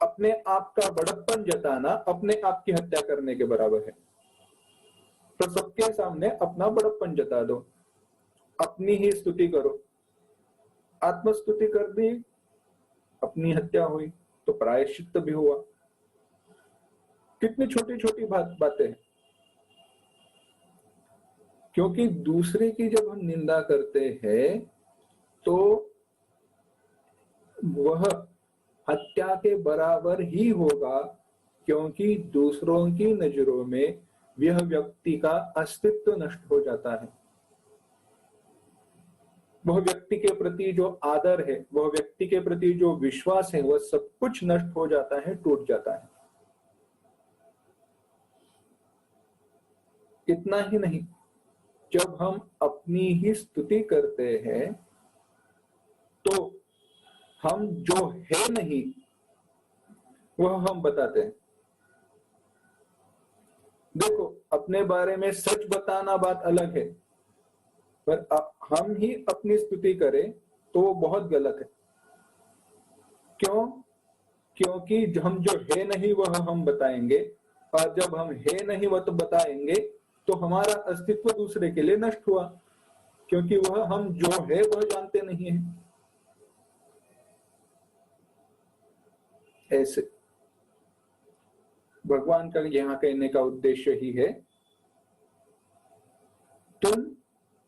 अपने आप का बड़प्पन जताना अपने आप की हत्या करने के बराबर है। तो सबके सामने अपना बड़प्पन जता दो, अपनी ही स्तुति करो। आत्मस्तुति कर दी, अपनी हत्या हुई, तो प्रायश्चित्त भी हुआ। कितनी छोटी छोटी बातें हैं। क्योंकि दूसरे की जब हम निंदा करते हैं तो वह हत्या के बराबर ही होगा, क्योंकि दूसरों की नजरों में यह व्यक्ति का अस्तित्व नष्ट हो जाता है। वह व्यक्ति के प्रति जो आदर है, वह व्यक्ति के प्रति जो विश्वास है, वह सब कुछ नष्ट हो जाता है, टूट जाता है। इतना ही नहीं, जब हम अपनी ही स्तुति करते हैं तो हम जो है नहीं वह हम बताते हैं। देखो, अपने बारे में सच बताना बात अलग है, पर हम ही अपनी स्तुति करें तो वो बहुत गलत है। क्यों? क्योंकि हम जो है नहीं वह हम बताएंगे, और जब हम है नहीं वह तो बताएंगे तो हमारा अस्तित्व दूसरे के लिए नष्ट हुआ, क्योंकि वह हम जो है वह जानते नहीं है। ऐसे भगवान का यहाँ कहने का उद्देश्य ही है, तुम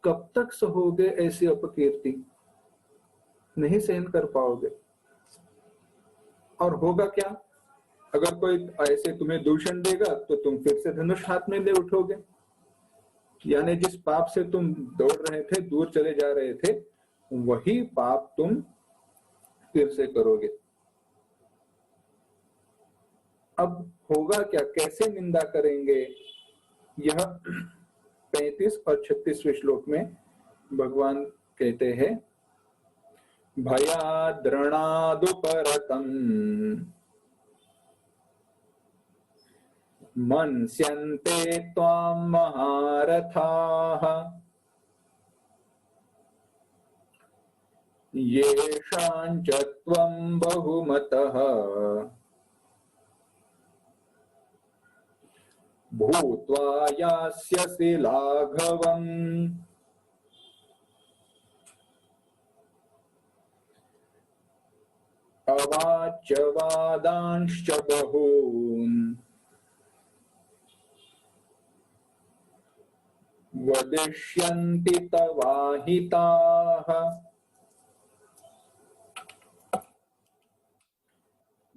कब तक सहोगे ऐसी अपकीर्ति? नहीं सहन कर पाओगे। और होगा क्या? अगर कोई ऐसे तुम्हें दूषण देगा तो तुम फिर से धनुष हाथ में ले उठोगे, यानी जिस पाप से तुम दौड़ रहे थे, दूर चले जा रहे थे, वही पाप तुम फिर से करोगे। अब होगा क्या? कैसे निंदा करेंगे? यह 35 और 36वें श्लोक में भगवान कहते हैं, भयाद्रणादुपरतम् मन्स्यन्ते त्वां महारथाः येषां च त्वं बहुमतः भूत्वा यास्यसि लाघवम्। अवाच्य वादांश्च बहून् वदिष्यन्ति तवाहिताः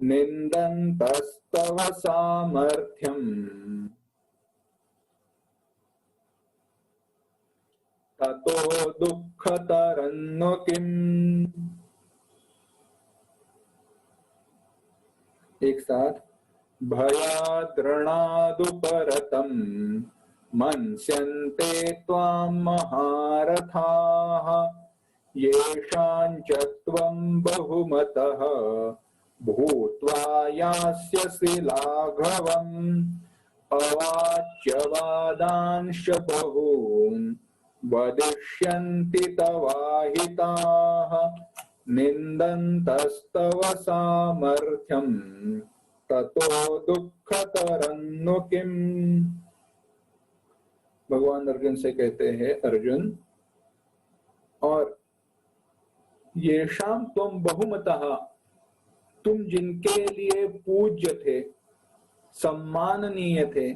निन्दन्तस्तव सामर्थ्यम् ततो दुःखतरन्नु किम्। एक साथ, भयाद्रणादुपरतम् मन्स्यन्ते त्वां महारथाः येषां च त्वं बहुमतः भूत्वा यास्यसि लाघवम्। अवाच्य वादांश्च बहून् वदिष्यन्ति तवाहिताः निन्दन्तस्तव सामर्थ्यम् ततो दुःखतरन्नु किम्। भगवान अर्जुन से कहते हैं, अर्जुन, और येषां त्वं बहुमतः, तुम जिनके लिए पूज्य थे, सम्माननीय थे,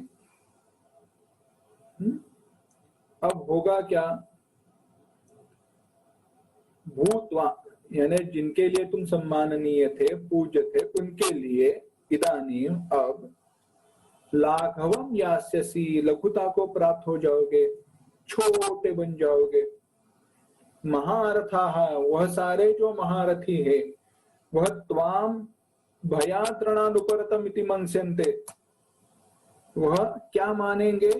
अब होगा क्या? भूत्वा, यानी जिनके लिए तुम सम्माननीय थे, पूज्य थे, उनके लिए इदानीम अब लाघवम यास्यसि, लघुता को प्राप्त हो जाओगे, छोटे बन जाओगे। महारथाः, वह सारे जो महारथी है, वह त्वाम भयाद्रणादुपरतम् इति मन्स्यन्ते, वह क्या मानेंगे?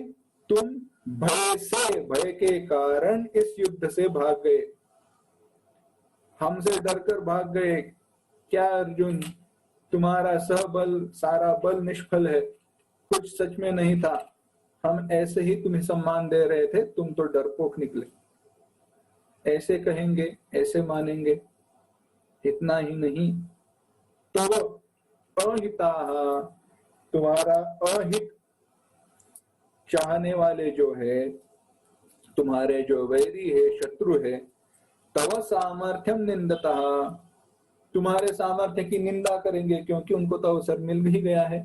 तुम भय से, भय के कारण इस युद्ध से भाग गए, हमसे डरकर भाग गए। क्या अर्जुन, तुम्हारा सहबल, सारा बल निष्फल है, कुछ सच में नहीं था, हम ऐसे ही तुम्हें सम्मान दे रहे थे, तुम तो डरपोक निकले। ऐसे कहेंगे, ऐसे मानेंगे। इतना ही नहीं, तो अहिताः, तुम्हारा अहित चाहने वाले जो है, तुम्हारे जो वैरी है, शत्रु है, तव सामर्थ्यम निंदतः, तुम्हारे सामर्थ्य की निंदा करेंगे, क्योंकि उनको तो अवसर मिल ही गया है।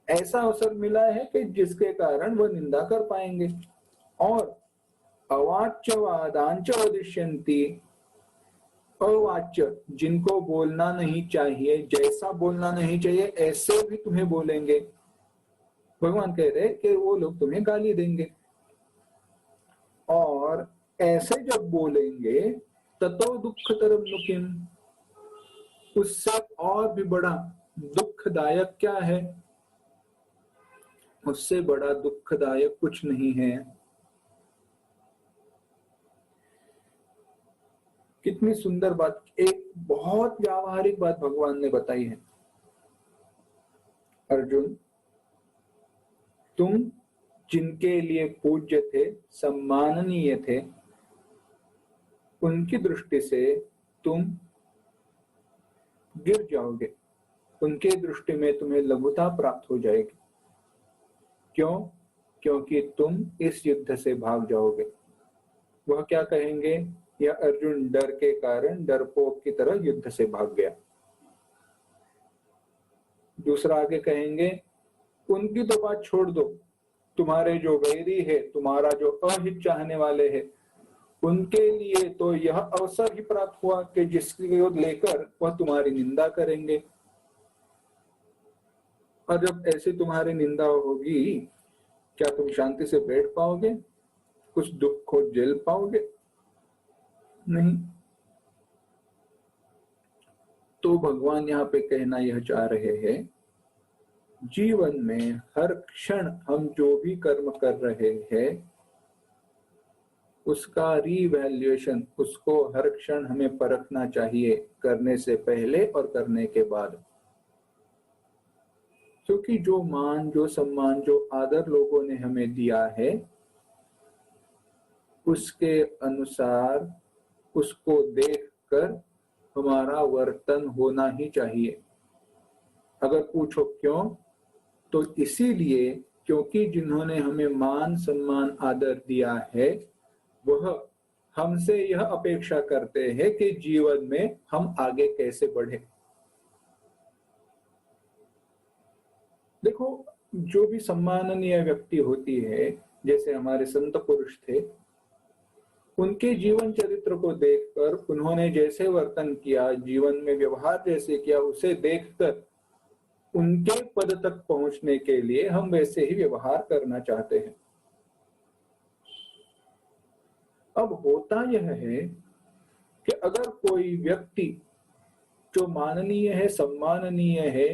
ऐसा अवसर मिला है कि जिसके कारण वह निंदा कर पाएंगे। और अवाच्य वादांच वदिष्यन्ति, अवाच्य, जिनको बोलना नहीं चाहिए, जैसा बोलना नहीं चाहिए ऐसे भी तुम्हें बोलेंगे। भगवान कह रहे कि वो लोग तुम्हें गाली देंगे, और ऐसे जब बोलेंगे ततो दुःखतरम नु किम, उससे और भी बड़ा दुखदायक क्या है? उससे बड़ा दुखदायक कुछ नहीं है। कितनी सुंदर बात, एक बहुत व्यावहारिक बात भगवान ने बताई है। अर्जुन, तुम जिनके लिए पूज्य थे, सम्माननीय थे, उनकी दृष्टि से तुम गिर जाओगे, उनके दृष्टि में तुम्हें लघुता प्राप्त हो जाएगी। क्यों? क्योंकि तुम इस युद्ध से भाग जाओगे। वह क्या कहेंगे? यह अर्जुन डर के कारण डरपोक की तरह युद्ध से भाग गया। दूसरा आगे कहेंगे, उनकी तो बात छोड़ दो, तुम्हारे जो वैरी है, तुम्हारा जो अहित चाहने वाले हैं, उनके लिए तो यह अवसर ही प्राप्त हुआ कि जिसको लेकर वह तुम्हारी निंदा करेंगे। और जब ऐसे तुम्हारी निंदा होगी, क्या तुम शांति से बैठ पाओगे? कुछ दुख को झेल पाओगे? नहीं। तो भगवान यहाँ पे कहना यह चाह रहे हैं, जीवन में हर क्षण हम जो भी कर्म कर रहे हैं उसका रीवैल्यूएशन, उसको हर क्षण हमें परखना चाहिए, करने से पहले और करने के बाद। क्योंकि जो मान, जो सम्मान, जो आदर लोगों ने हमें दिया है, उसके अनुसार, उसको देखकर हमारा वर्तन होना ही चाहिए। अगर पूछो क्यों, तो इसीलिए क्योंकि जिन्होंने हमें मान, सम्मान, आदर दिया है, वह हमसे यह अपेक्षा करते हैं कि जीवन में हम आगे कैसे बढ़े। देखो, जो भी सम्माननीय व्यक्ति होती है, जैसे हमारे संत पुरुष थे, उनके जीवन चरित्र को देखकर, उन्होंने जैसे वर्तन किया, जीवन में व्यवहार जैसे किया, उसे देखकर उनके पद तक पहुंचने के लिए हम वैसे ही व्यवहार करना चाहते हैं। अब होता यह है कि अगर कोई व्यक्ति जो माननीय है, सम्माननीय है,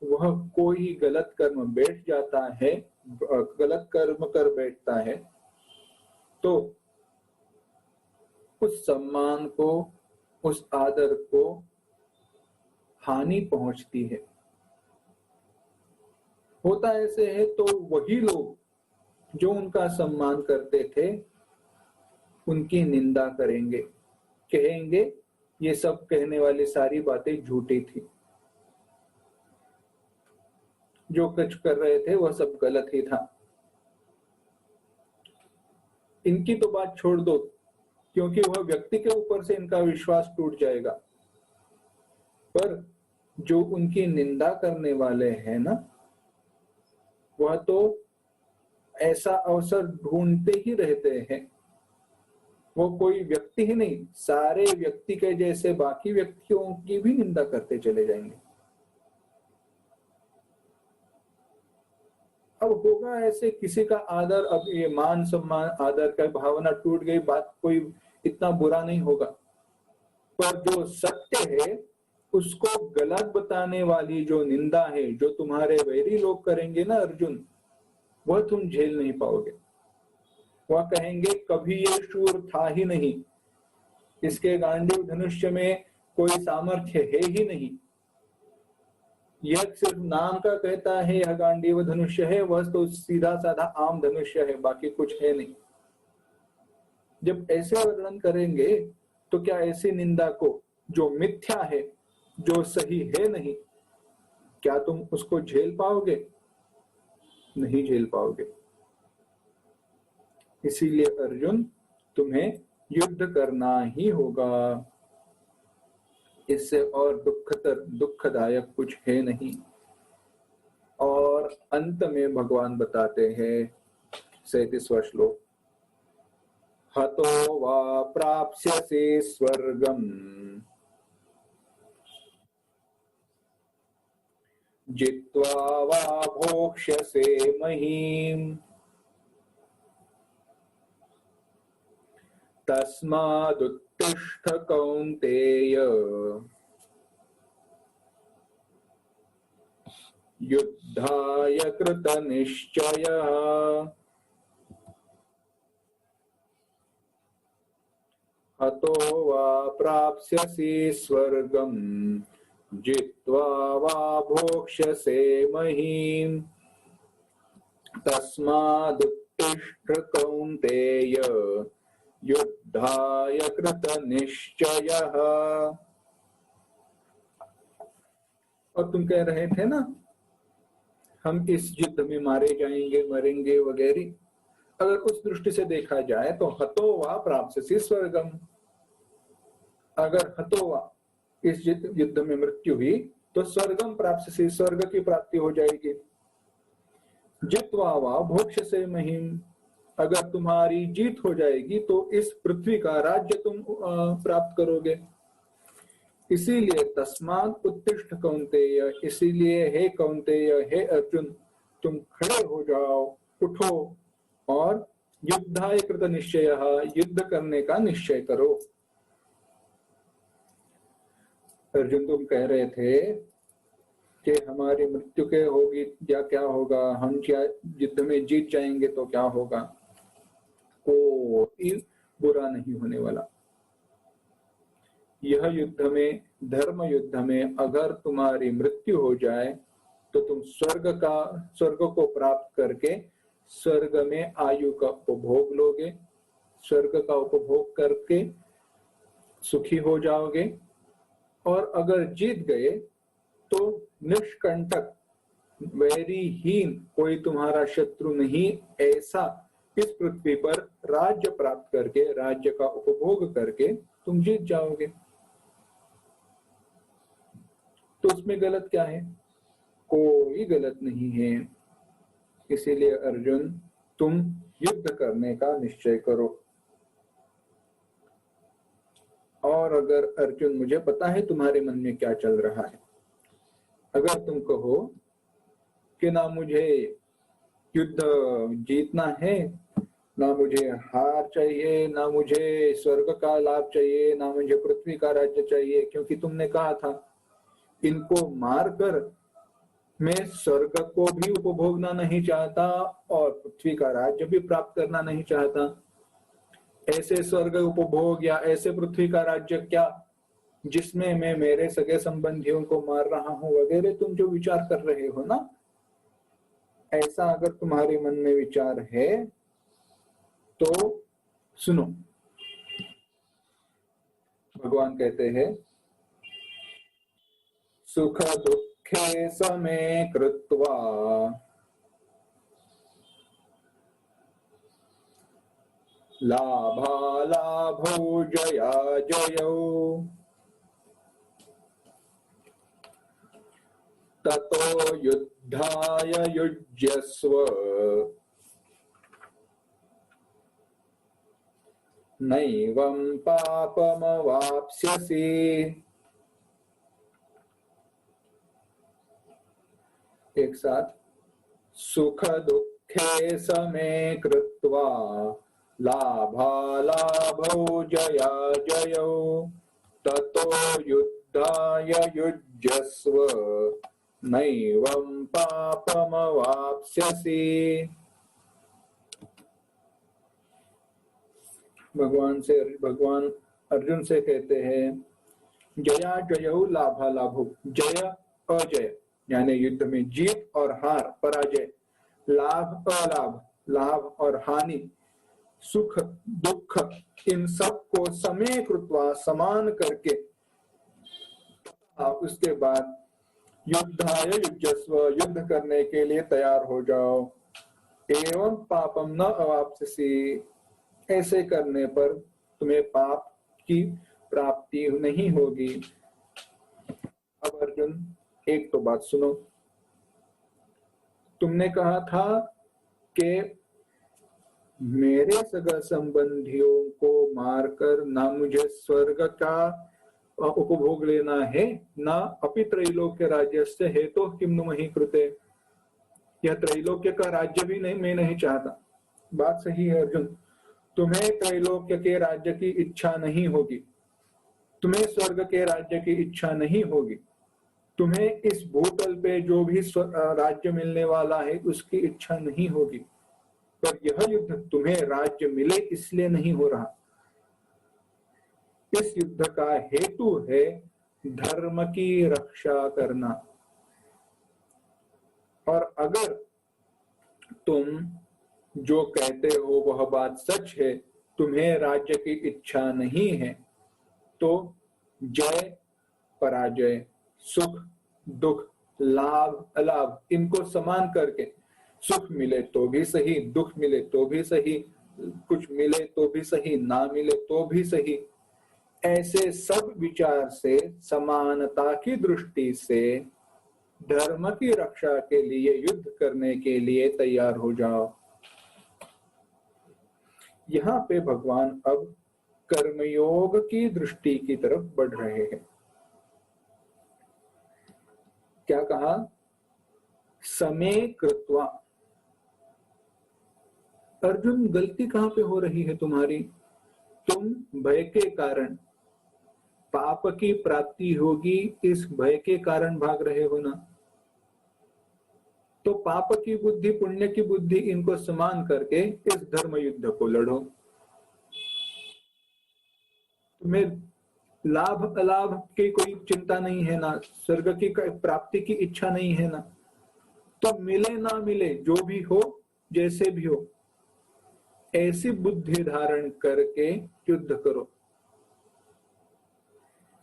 वह कोई गलत कर्म बैठ जाता है, गलत कर्म कर बैठता है, तो उस सम्मान को, उस आदर को हानि पहुंचती है। होता ऐसे है तो वही लोग जो उनका सम्मान करते थे, उनकी निंदा करेंगे, कहेंगे ये सब कहने वाली सारी बातें झूठी थी, जो कुछ कर रहे थे वह सब गलत ही था, इनकी तो बात छोड़ दो, क्योंकि वह व्यक्ति के ऊपर से इनका विश्वास टूट जाएगा। पर जो उनकी निंदा करने वाले हैं ना, वह तो ऐसा अवसर ढूंढते ही रहते हैं। वो कोई व्यक्ति ही नहीं, सारे व्यक्ति के जैसे बाकी व्यक्तियों की भी निंदा करते चले जाएंगे। अब होगा ऐसे, किसी का आदर, अब ये मान सम्मान आदर का भावना टूट गई, बात कोई इतना बुरा नहीं होगा, पर जो सत्य है उसको गलत बताने वाली जो निंदा है, जो तुम्हारे वैरी लोग करेंगे ना अर्जुन, वह तुम झेल नहीं पाओगे। वह कहेंगे कभी ये शूर था ही नहीं, इसके गांडीव धनुष्य में कोई सामर्थ्य है ही नहीं, यह सिर्फ नाम का कहता है यह गांडीव धनुष्य है, वह तो सीधा साधा आम धनुष्य है, बाकी कुछ है नहीं। जब ऐसे वर्णन करेंगे तो क्या ऐसी निंदा को, जो मिथ्या है, जो सही है नहीं, क्या तुम उसको झेल पाओगे? नहीं झेल पाओगे। इसीलिए अर्जुन, तुम्हें युद्ध करना ही होगा, इससे और दुखदायक कुछ है नहीं। और अंत में भगवान बताते हैं 37वां श्लोक, हतो वा प्राप्स्यसि स्वर्गम जित्वा वा भोक्ष्यसे महीम् तस्मादुत्तिष्ठ कौन्तेय युद्धाय कृतनिश्चयः हतो वा प्राप्स्यसि स्वर्गम् जित्वा वा भोक्ष्यसे महीम् तस्मादुत्तिष्ठ कौन्तेय युद्धाय कृतनिश्चयः। और तुम कह रहे थे ना हम इस युद्ध में मारे जाएंगे, मरेंगे वगैरह। अगर उस दृष्टि से देखा जाए तो हतो वा प्राप्स्यसि स्वर्गम, अगर हतो वा इस युद्ध में मृत्यु हुई तो स्वर्गम प्राप्स्यसि, स्वर्ग की प्राप्ति हो जाएगी। जित्वा वा भोक्ष्यसे महीम, अगर तुम्हारी जीत हो जाएगी तो इस पृथ्वी का राज्य तुम प्राप्त करोगे। इसीलिए तस्मात् उत्तिष्ठ कौन्तेय, इसीलिए हे कौन्तेय, हे अर्जुन, तुम खड़े हो जाओ, उठो और युद्धाय कृत निश्चयः, युद्ध करने का निश्चय करो। अर्जुन तुम कह रहे थे कि हमारी मृत्यु के होगी या क्या होगा, हम क्या युद्ध में जीत जाएंगे तो क्या होगा, कोई बुरा नहीं होने वाला। यह युद्ध में, धर्म युद्ध में अगर तुम्हारी मृत्यु हो जाए तो तुम स्वर्ग को प्राप्त करके स्वर्ग में आयु का उपभोग लोगे, स्वर्ग का उपभोग करके सुखी हो जाओगे। और अगर जीत गए तो निष्कंटक, वैरीहीन, कोई तुम्हारा शत्रु नहीं, ऐसा इस पृथ्वी पर राज्य प्राप्त करके, राज्य का उपभोग करके तुम जीत जाओगे। तो उसमें गलत क्या है? कोई गलत नहीं है। इसीलिए अर्जुन तुम युद्ध करने का निश्चय करो। और अगर अर्जुन, मुझे पता है तुम्हारे मन में क्या चल रहा है, अगर तुम कहो कि ना मुझे युद्ध जीतना है, ना मुझे हार चाहिए, ना मुझे स्वर्ग का लाभ चाहिए, ना मुझे पृथ्वी का राज्य चाहिए, क्योंकि तुमने कहा था इनको मारकर मैं स्वर्ग को भी उपभोगना नहीं चाहता और पृथ्वी का राज्य भी प्राप्त करना नहीं चाहता। ऐसे स्वर्ग उपभोग या ऐसे पृथ्वी का राज्य क्या जिसमें मैं मेरे सगे संबंधियों को मार रहा हूं वगैरह, तुम जो विचार कर रहे हो ना, ऐसा अगर तुम्हारे मन में विचार है तो सुनो, भगवान कहते हैं सुख दुखे समे कृत्वा लाभालाभौ जया जयौ ततो युद्धाय युज्यस्व नैवं पापमवाप्स्यसि। एक साथ, सुख दुखे समे कृत्वा लाभालाभौ जया जयौ ततो युद्धाय युज्यस्व नैवं पापमवाप्स्यसि। भगवान अर्जुन से कहते हैं जया जयौ लाभा लाभौ, जय अजय यानी युद्ध में जीत और हार, पराजय, लाभ अलाभ, लाभ और हानि, सुख दुख, इन सब को समय कृत्वा, समान करके, उसके बाद युद्धाय युज्यस्व, युद्ध करने के लिए तैयार हो जाओ। एवं पापम न अवाप्स्यसि, ऐसे करने पर तुम्हें पाप की प्राप्ति नहीं होगी। अब अर्जुन एक तो बात सुनो, तुमने कहा था कि मेरे सगा संबंधियों को मारकर ना मुझे स्वर्ग का उपभोग लेना है, न अपि त्रैलोक्य राज्यस्य हेतु किम नु मही कृते। यह त्रैलोक्य का राज्य भी नहीं, मैं नहीं चाहता। बात सही है अर्जुन, तुम्हें त्रैलोक्य के राज्य की इच्छा नहीं होगी, तुम्हें स्वर्ग के राज्य की इच्छा नहीं होगी, तुम्हें इस भूतल पे जो भी राज्य मिलने वाला है उसकी इच्छा नहीं होगी, पर यह युद्ध तुम्हें राज्य मिले इसलिए नहीं हो रहा। इस युद्ध का हेतु है धर्म की रक्षा करना। और अगर तुम जो कहते हो वह बात सच है, तुम्हें राज्य की इच्छा नहीं है, तो जय पराजय, सुख दुख, लाभ अलाभ, इनको समान करके, सुख मिले तो भी सही, दुख मिले तो भी सही, कुछ मिले तो भी सही, ना मिले तो भी सही, ऐसे सब विचार से, समानता की दृष्टि से धर्म की रक्षा के लिए, युद्ध करने के लिए तैयार हो जाओ। यहाँ पे भगवान अब कर्मयोग की दृष्टि की तरफ बढ़ रहे हैं। क्या कहा? समे कृत्वा। अर्जुन, गलती कहां पे हो रही है तुम्हारी? तुम भय के कारण, पाप की प्राप्ति होगी इस भय के कारण भाग रहे हो ना। तो पाप की बुद्धि, पुण्य की बुद्धि, इनको समान करके इस धर्म युद्ध को लड़ो। तुम्हें लाभ अलाभ की कोई चिंता नहीं है ना, स्वर्ग की प्राप्ति की इच्छा नहीं है ना, तो मिले ना मिले, जो भी हो, जैसे भी हो, ऐसी बुद्धि धारण करके युद्ध करो।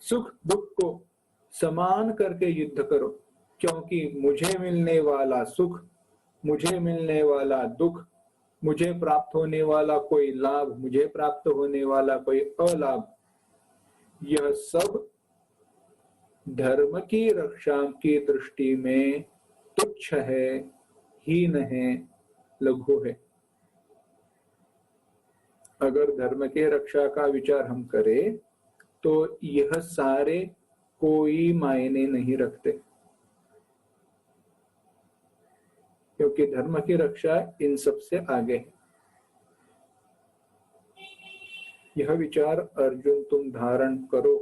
सुख दुख को समान करके युद्ध करो, क्योंकि मुझे मिलने वाला सुख, मुझे मिलने वाला दुख, मुझे प्राप्त होने वाला कोई लाभ, मुझे प्राप्त होने वाला कोई अलाभ, यह सब धर्म की रक्षा की दृष्टि में तुच्छ है, हीन है, लघु है। अगर धर्म के रक्षा का विचार हम करें तो यह सारे कोई मायने नहीं रखते, क्योंकि धर्म की रक्षा इन सब से आगे है। यह विचार अर्जुन तुम धारण करो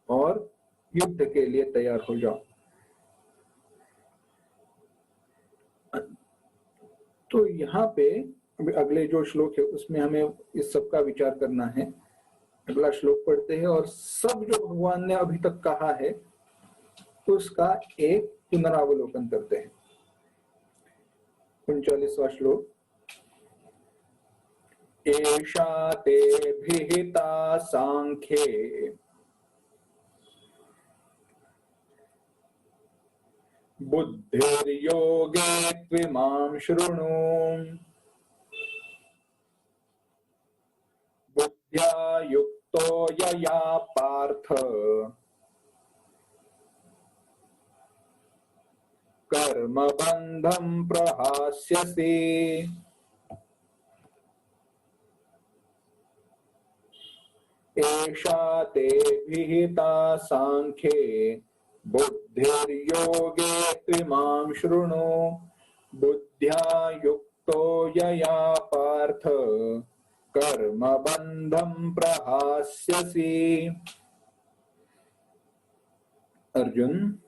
और युद्ध के लिए तैयार हो जाओ। तो यहाँ पे अगले जो श्लोक है उसमें हमें इस सब का विचार करना है। अगला श्लोक पढ़ते हैं और सब जो भगवान ने अभी तक कहा है उसका एक पुनरावलोकन करते हैं। 39वां श्लोक। एषा ते भिहिता सांख्ये बुद्धिर्योगे त्विमां शृणु बुद्ध्या युक्तो यया पार्थ कर्मबन्धं प्रहास्यसि। एषा ते विहिता सांख्ये बुद्धिर्योगे त्विमां शृणु बुद्ध्या युक्तो यया पार्थ कर्मबन्धं प्रहास्यसि। अर्जुन,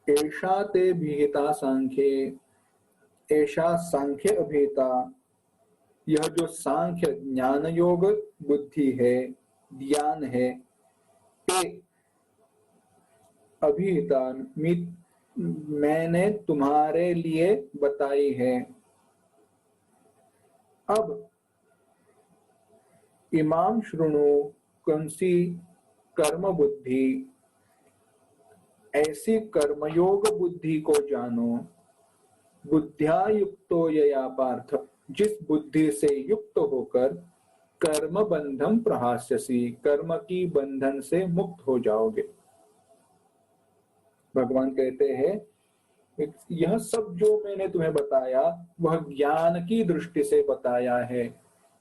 एषा ते विहिता सांख्ये, ऐसा सांख्य अभिहिता, यह जो सांख्य ज्ञान योग बुद्धि है, ज्ञान है, ते अभिहिता मैंने तुम्हारे लिए बताई है। अब इमाम शृणु, कौन सी? कर्म बुद्धि, ऐसी कर्मयोग बुद्धि को जानो। बुद्ध्या युक्तो यया पार्थ, जिस बुद्धि से युक्त होकर कर्म बंधम प्रहास्यसि, कर्म की बंधन से मुक्त हो जाओगे। भगवान कहते हैं यह सब जो मैंने तुम्हें बताया वह ज्ञान की दृष्टि से बताया है,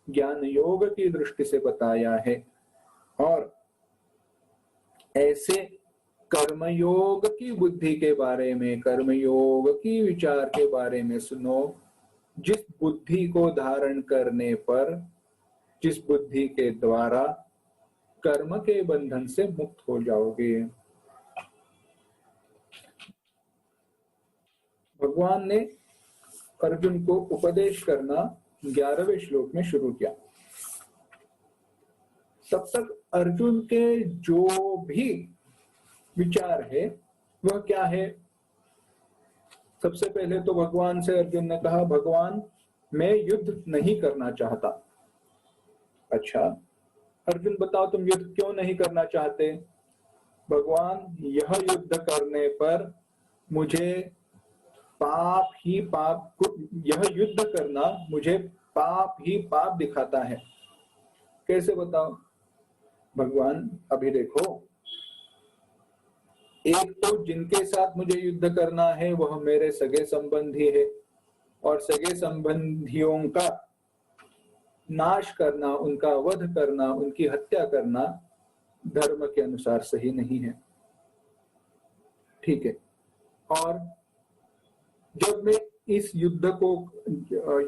ज्ञान योग की दृष्टि से बताया है। और ऐसे कर्मयोग की बुद्धि के बारे में, कर्मयोग की विचार के बारे में सुनो, जिस बुद्धि को धारण करने पर, जिस बुद्धि के द्वारा कर्म के बंधन से मुक्त हो जाओगे। भगवान ने अर्जुन को उपदेश करना 11वें श्लोक में शुरू किया। तब तक अर्जुन के जो भी विचार है वह क्या है? सबसे पहले तो भगवान से अर्जुन ने कहा, भगवान मैं युद्ध नहीं करना चाहता। अच्छा अर्जुन बताओ तुम युद्ध क्यों नहीं करना चाहते? भगवान यह युद्ध करने पर मुझे पाप ही पाप, यह युद्ध करना मुझे पाप ही पाप दिखाता है। कैसे बताओ? भगवान अभी देखो, एक तो जिनके साथ मुझे युद्ध करना है वह मेरे सगे संबंधी है, और सगे संबंधियों का नाश करना, उनका वध करना, उनकी हत्या करना धर्म के अनुसार सही नहीं है। ठीक है, और जब मैं इस युद्ध को,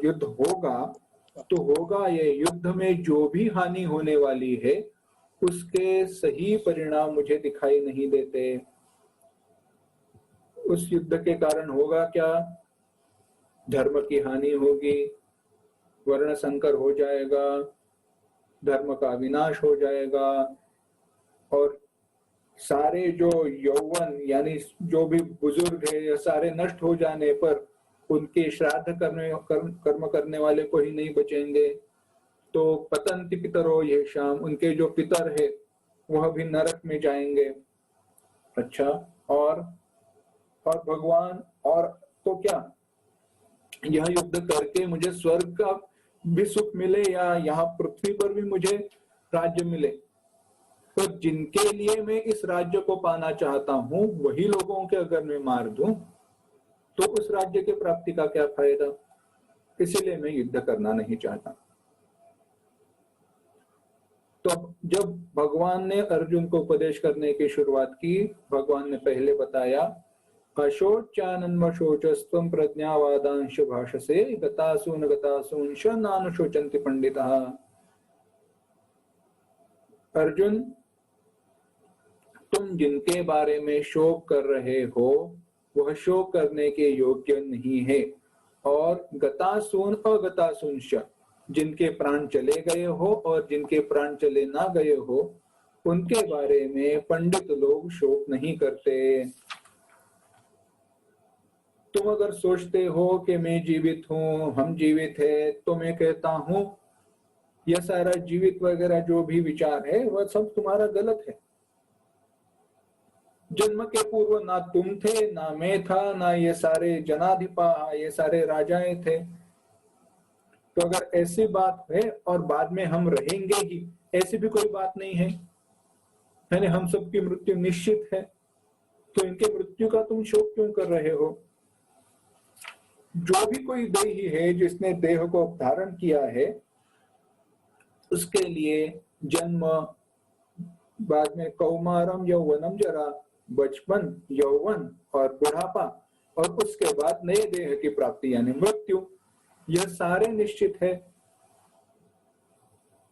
युद्ध होगा तो होगा, ये युद्ध में जो भी हानि होने वाली है उसके सही परिणाम मुझे दिखाई नहीं देते। उस युद्ध के कारण होगा क्या? धर्म की हानि होगी, वर्ण संकर हो जाएगा, धर्म का विनाश हो जाएगा, और सारे जो यौवन यानी जो भी बुजुर्ग है या सारे नष्ट हो जाने पर उनके श्राद्ध कर्म करने वाले को ही नहीं बचेंगे। तो पतंति पितरो ये शाम, उनके जो पितर है वह भी नरक में जाएंगे। अच्छा, और भगवान, और तो क्या यह युद्ध करके मुझे स्वर्ग का भी सुख मिले या यहाँ पृथ्वी पर भी मुझे राज्य मिले, तो जिनके लिए मैं इस राज्य को पाना चाहता हूं वही लोगों के अगर मैं मार दूं तो उस राज्य के प्राप्ति का क्या फायदा? इसीलिए मैं युद्ध करना नहीं चाहता। तो जब भगवान ने अर्जुन को उपदेश करने की शुरुआत की, भगवान ने पहले बताया, अशोचानन्वशोचस्त्वं प्रज्ञावादांश भाषसे गतासून गतासूंश नानुशोचन्ति पंडितः। अर्जुन, तुम जिनके बारे में शोक कर रहे हो वह शोक करने के योग्य नहीं है, और गतासून अगतासूंश, जिनके प्राण चले गए हो और जिनके प्राण चले ना गए हो उनके बारे में पंडित लोग शोक नहीं करते। तुम अगर सोचते हो कि मैं जीवित हूं, हम जीवित है, तो मैं कहता हूं यह सारा जीवित वगैरह जो भी विचार है वह सब तुम्हारा गलत है। जन्म के पूर्व ना तुम थे, ना मैं था, ना ये सारे जनाधिपा, ये सारे राजाएं थे। तो अगर ऐसी बात है और बाद में हम रहेंगे ही, ऐसी भी कोई बात नहीं है, यानी हम सबकी मृत्यु निश्चित है, तो इनके मृत्यु का तुम शोक क्यों कर रहे हो? जो भी कोई देही है जिसने देह को धारण किया है उसके लिए जन्म, बाद में कौमारम यौवनम जरा, बचपन, यौवन और बुढ़ापा, और उसके बाद नए देह की प्राप्ति यानी मृत्यु, यह सारे निश्चित है।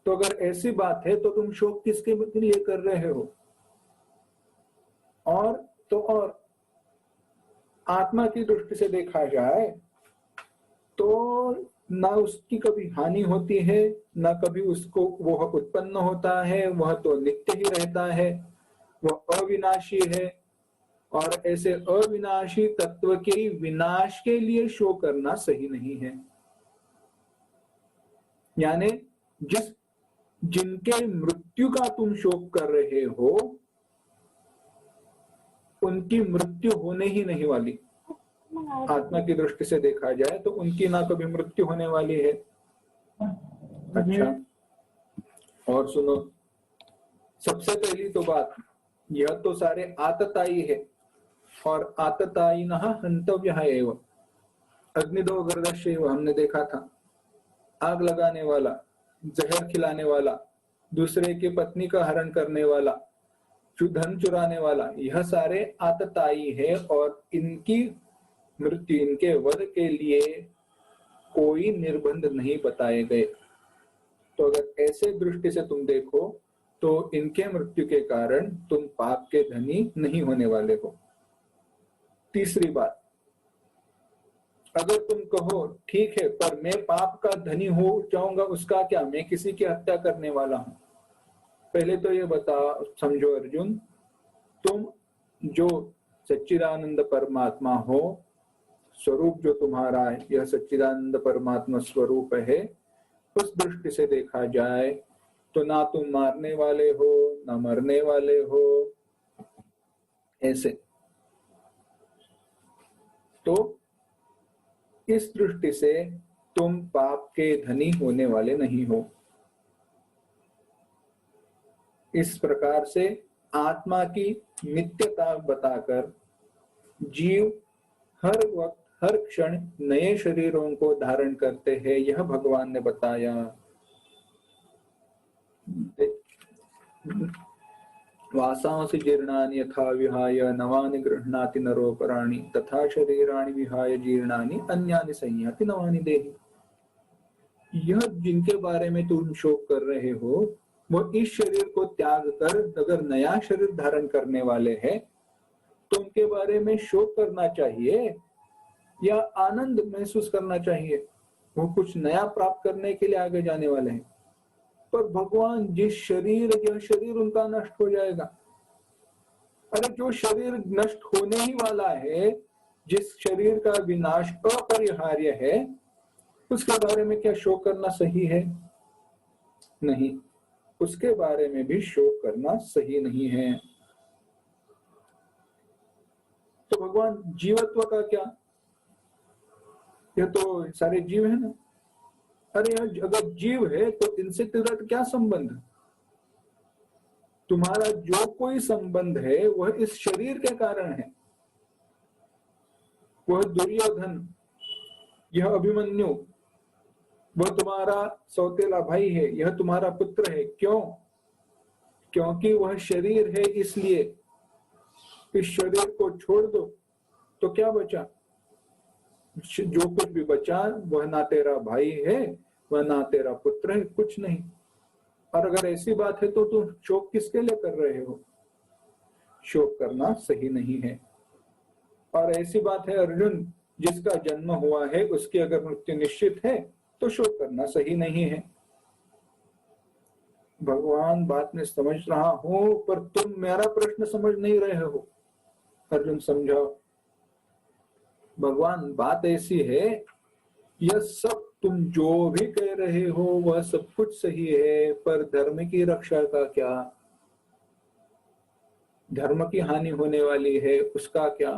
तो अगर ऐसी बात है तो तुम शोक किसके लिए कर रहे हो? और तो और आत्मा की दृष्टि से देखा जाए तो ना उसकी कभी हानि होती है, ना कभी उसको वह उत्पन्न होता है, वह तो नित्य ही रहता है, वह अविनाशी है। और ऐसे अविनाशी तत्व के विनाश के लिए शोक करना सही नहीं है। यानी जिनके मृत्यु का तुम शोक कर रहे हो उनकी मृत्यु होने ही नहीं वाली। आत्मा की दृष्टि से देखा जाए तो उनकी ना कभी मृत्यु होने वाली है। अच्छा, और सुनो, सबसे पहली तो बात, यह तो सारे आतताई है, और आततायिनः हन्तव्यः एव। अग्निदो गर्दश्यैव हमने देखा था, आग लगाने वाला, जहर खिलाने वाला, दूसरे की पत्नी का हरण करने वाला, धन चुराने वाला, यह सारे आतताई है और इनकी मृत्यु, इनके वध के लिए कोई निर्बंध नहीं बताए गए। तो अगर ऐसे दृष्टि से तुम देखो तो इनके मृत्यु के कारण तुम पाप के धनी नहीं होने वाले हो। तीसरी बात, अगर तुम कहो ठीक है पर मैं पाप का धनी हो जाऊंगा, उसका क्या, मैं किसी की हत्या करने वाला हूं। पहले तो ये समझो अर्जुन, तुम जो सच्चिदानंद परमात्मा हो, स्वरूप जो तुम्हारा है, यह सच्चिदानंद परमात्मा स्वरूप है, उस दृष्टि से देखा जाए तो ना तुम मारने वाले हो ना मरने वाले हो। ऐसे तो इस दृष्टि से तुम पाप के धनी होने वाले नहीं हो। इस प्रकार से आत्मा की नित्यता बताकर जीव हर वक्त हर क्षण नए शरीरों को धारण करते हैं, यह भगवान ने बताया। वासांसि जीर्णानि यथा विहाय नवानि गृह्णाति नरोपराणि तथा शरीराणि विहाय जीर्णानि अन्यानि संयाति नवानि देहि। यह जिनके बारे में तुम शोक कर रहे हो वो इस शरीर को त्याग कर अगर नया शरीर धारण करने वाले हैं तो उनके बारे में शोक करना चाहिए या आनंद महसूस करना चाहिए। वो कुछ नया प्राप्त करने के लिए आगे जाने वाले हैं, पर भगवान जिस शरीर, यह शरीर उनका नष्ट हो जाएगा। अरे जो शरीर नष्ट होने ही वाला है, जिस शरीर का विनाश अपरिहार्य है, उसके बारे में क्या शोक करना सही है? नहीं, उसके बारे में भी शोक करना सही नहीं है। तो भगवान जीवत्व का क्या, यह तो सारे जीव है ना। अरे अगर जीव है तो इनसे तेरा क्या संबंध? तुम्हारा जो कोई संबंध है वह इस शरीर के कारण है। वह दुर्योधन, यह अभिमन्यु, वह तुम्हारा सौतेला भाई है, यह तुम्हारा पुत्र है। क्यों? क्योंकि वह शरीर है, इसलिए इस शरीर को छोड़ दो तो क्या बचा? जो कुछ भी बचा वह ना तेरा भाई है, वह ना तेरा पुत्र है, कुछ नहीं। और अगर ऐसी बात है तो तुम शोक किसके लिए कर रहे हो? शोक करना सही नहीं है। और ऐसी बात है अर्जुन, जिसका जन्म हुआ है उसकी अगर मृत्यु निश्चित है तो शोक करना सही नहीं है। भगवान बात में समझ रहा हूं, पर तुम मेरा प्रश्न समझ नहीं रहे हो। अर्जुन समझाओ। भगवान बात ऐसी है, यह सब तुम जो भी कह रहे हो वह सब कुछ सही है, पर धर्म की रक्षा का क्या? धर्म की हानि होने वाली है, उसका क्या?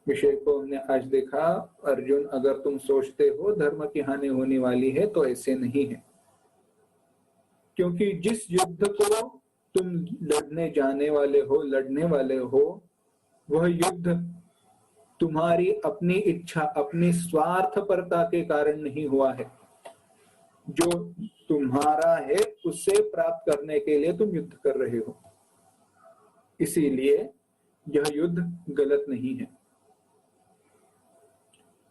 विषय को हमने आज देखा। अर्जुन, अगर तुम सोचते हो धर्म की हानि होने वाली है तो ऐसे नहीं है, क्योंकि जिस युद्ध को तुम लड़ने वाले हो, वह युद्ध तुम्हारी अपनी इच्छा, अपनी स्वार्थपरता के कारण नहीं हुआ है। जो तुम्हारा है उसे प्राप्त करने के लिए तुम युद्ध कर रहे हो, इसीलिए यह युद्ध गलत नहीं है।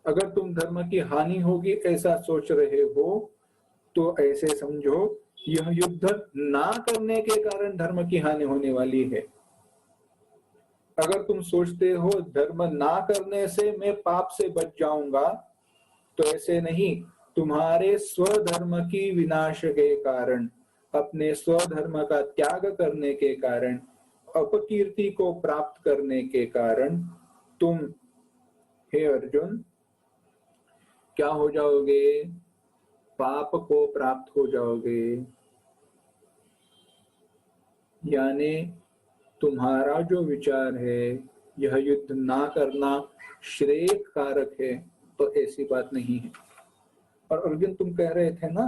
अगर तुम धर्म की हानि होगी ऐसा सोच रहे हो तो ऐसे समझो यह युद्ध ना करने के कारण धर्म की हानि होने वाली है। अगर तुम सोचते हो धर्म ना करने से मैं पाप से बच जाऊंगा, तो ऐसे नहीं। तुम्हारे स्वधर्म की विनाश के कारण, अपने स्वधर्म का त्याग करने के कारण, अपकीर्ति को प्राप्त करने के कारण तुम, हे अर्जुन, क्या हो जाओगे? पाप को प्राप्त हो जाओगे। यानी तुम्हारा जो विचार है यह युद्ध ना करना श्रेय कारक है, तो ऐसी बात नहीं है। और अर्जुन, तुम कह रहे थे ना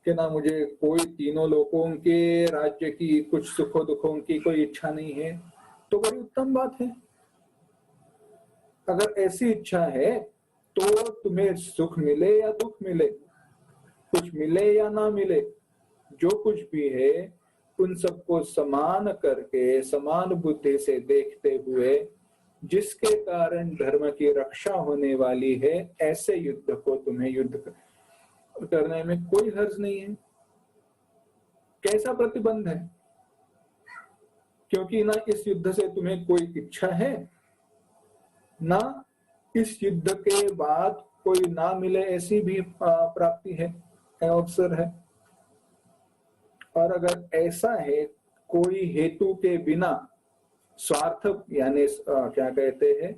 कि ना मुझे कोई तीनों लोकों के राज्य की, कुछ सुखों दुखों की कोई इच्छा नहीं है, तो बड़ी उत्तम बात है। अगर ऐसी इच्छा है तो तुम्हें सुख मिले या दुख मिले, कुछ मिले या ना मिले, जो कुछ भी है उन सबको समान करके समान बुद्धि से देखते हुए जिसके कारण धर्म की रक्षा होने वाली है, ऐसे युद्ध को तुम्हें युद्ध करने में कोई हर्ज नहीं है। कैसा प्रतिबंध है? क्योंकि ना इस युद्ध से तुम्हें कोई इच्छा है, ना इस युद्ध के बाद कोई ना मिले ऐसी भी प्राप्ति है, अवसर है। और अगर ऐसा है, कोई हेतु के बिना स्वार्थ यानी क्या कहते हैं,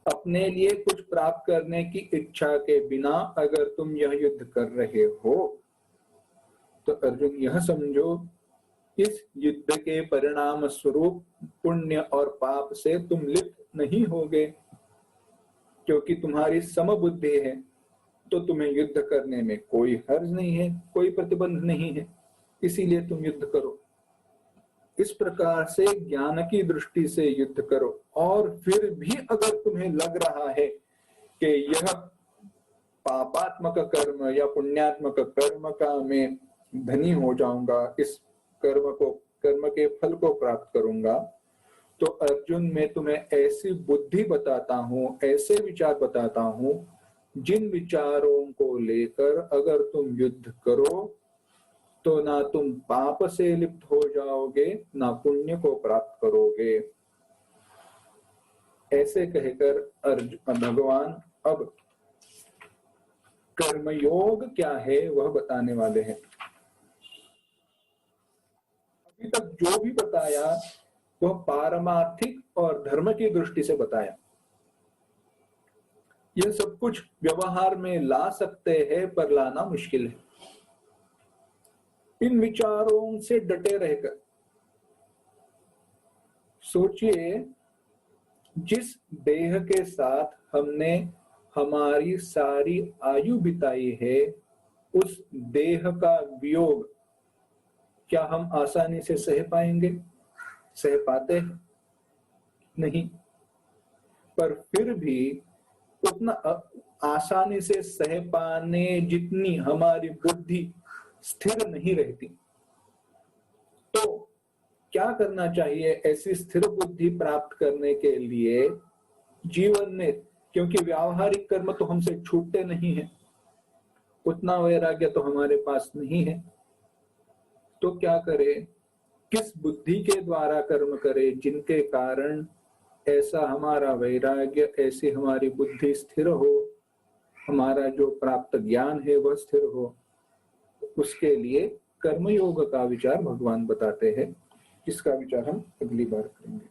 अपने लिए कुछ प्राप्त करने की इच्छा के बिना अगर तुम यह युद्ध कर रहे हो, तो अर्जुन यह समझो, इस युद्ध के परिणाम स्वरूप पुण्य और पाप से तुम लिप्त नहीं होगे, क्योंकि तुम्हारी समबुद्धि है, तो तुम्हें युद्ध करने में कोई हर्ज नहीं है, कोई प्रतिबंध नहीं है, इसीलिए तुम युद्ध करो। इस प्रकार से ज्ञान की दृष्टि से युद्ध करो। और फिर भी अगर तुम्हें लग रहा है कि यह पापात्मक कर्म या पुण्यात्मक कर्म का मैं धनी हो जाऊंगा, इस कर्म के फल को प्राप्त करूंगा, तो अर्जुन मैं तुम्हें ऐसी बुद्धि बताता हूँ, ऐसे विचार बताता हूँ, जिन विचारों को लेकर अगर तुम युद्ध करो तो ना तुम पाप से लिप्त हो जाओगे, ना पुण्य को प्राप्त करोगे। ऐसे कहकर भगवान अब कर्मयोग क्या है वह बताने वाले हैं। अभी तक जो भी बताया वह पारमार्थिक और धर्म की दृष्टि से बताया। यह सब कुछ व्यवहार में ला सकते हैं, पर लाना मुश्किल है। इन विचारों से डटे रहकर सोचिए, जिस देह के साथ हमने हमारी सारी आयु बिताई है, उस देह का वियोग क्या हम आसानी से सह पाएंगे? सह पाते हैं? नहीं। पर फिर भी उतना आसानी से सह पाने जितनी हमारी बुद्धि स्थिर नहीं रहती। तो क्या करना चाहिए ऐसी स्थिर बुद्धि प्राप्त करने के लिए जीवन में? क्योंकि व्यावहारिक कर्म तो हमसे छूटते नहीं है, उतना वैराग्य तो हमारे पास नहीं है। तो क्या करें? किस बुद्धि के द्वारा कर्म करें जिनके कारण ऐसा हमारा वैराग्य, ऐसी हमारी बुद्धि स्थिर हो, हमारा जो प्राप्त ज्ञान है वह स्थिर हो। उसके लिए कर्मयोग का विचार भगवान बताते हैं, जिसका विचार हम अगली बार करेंगे।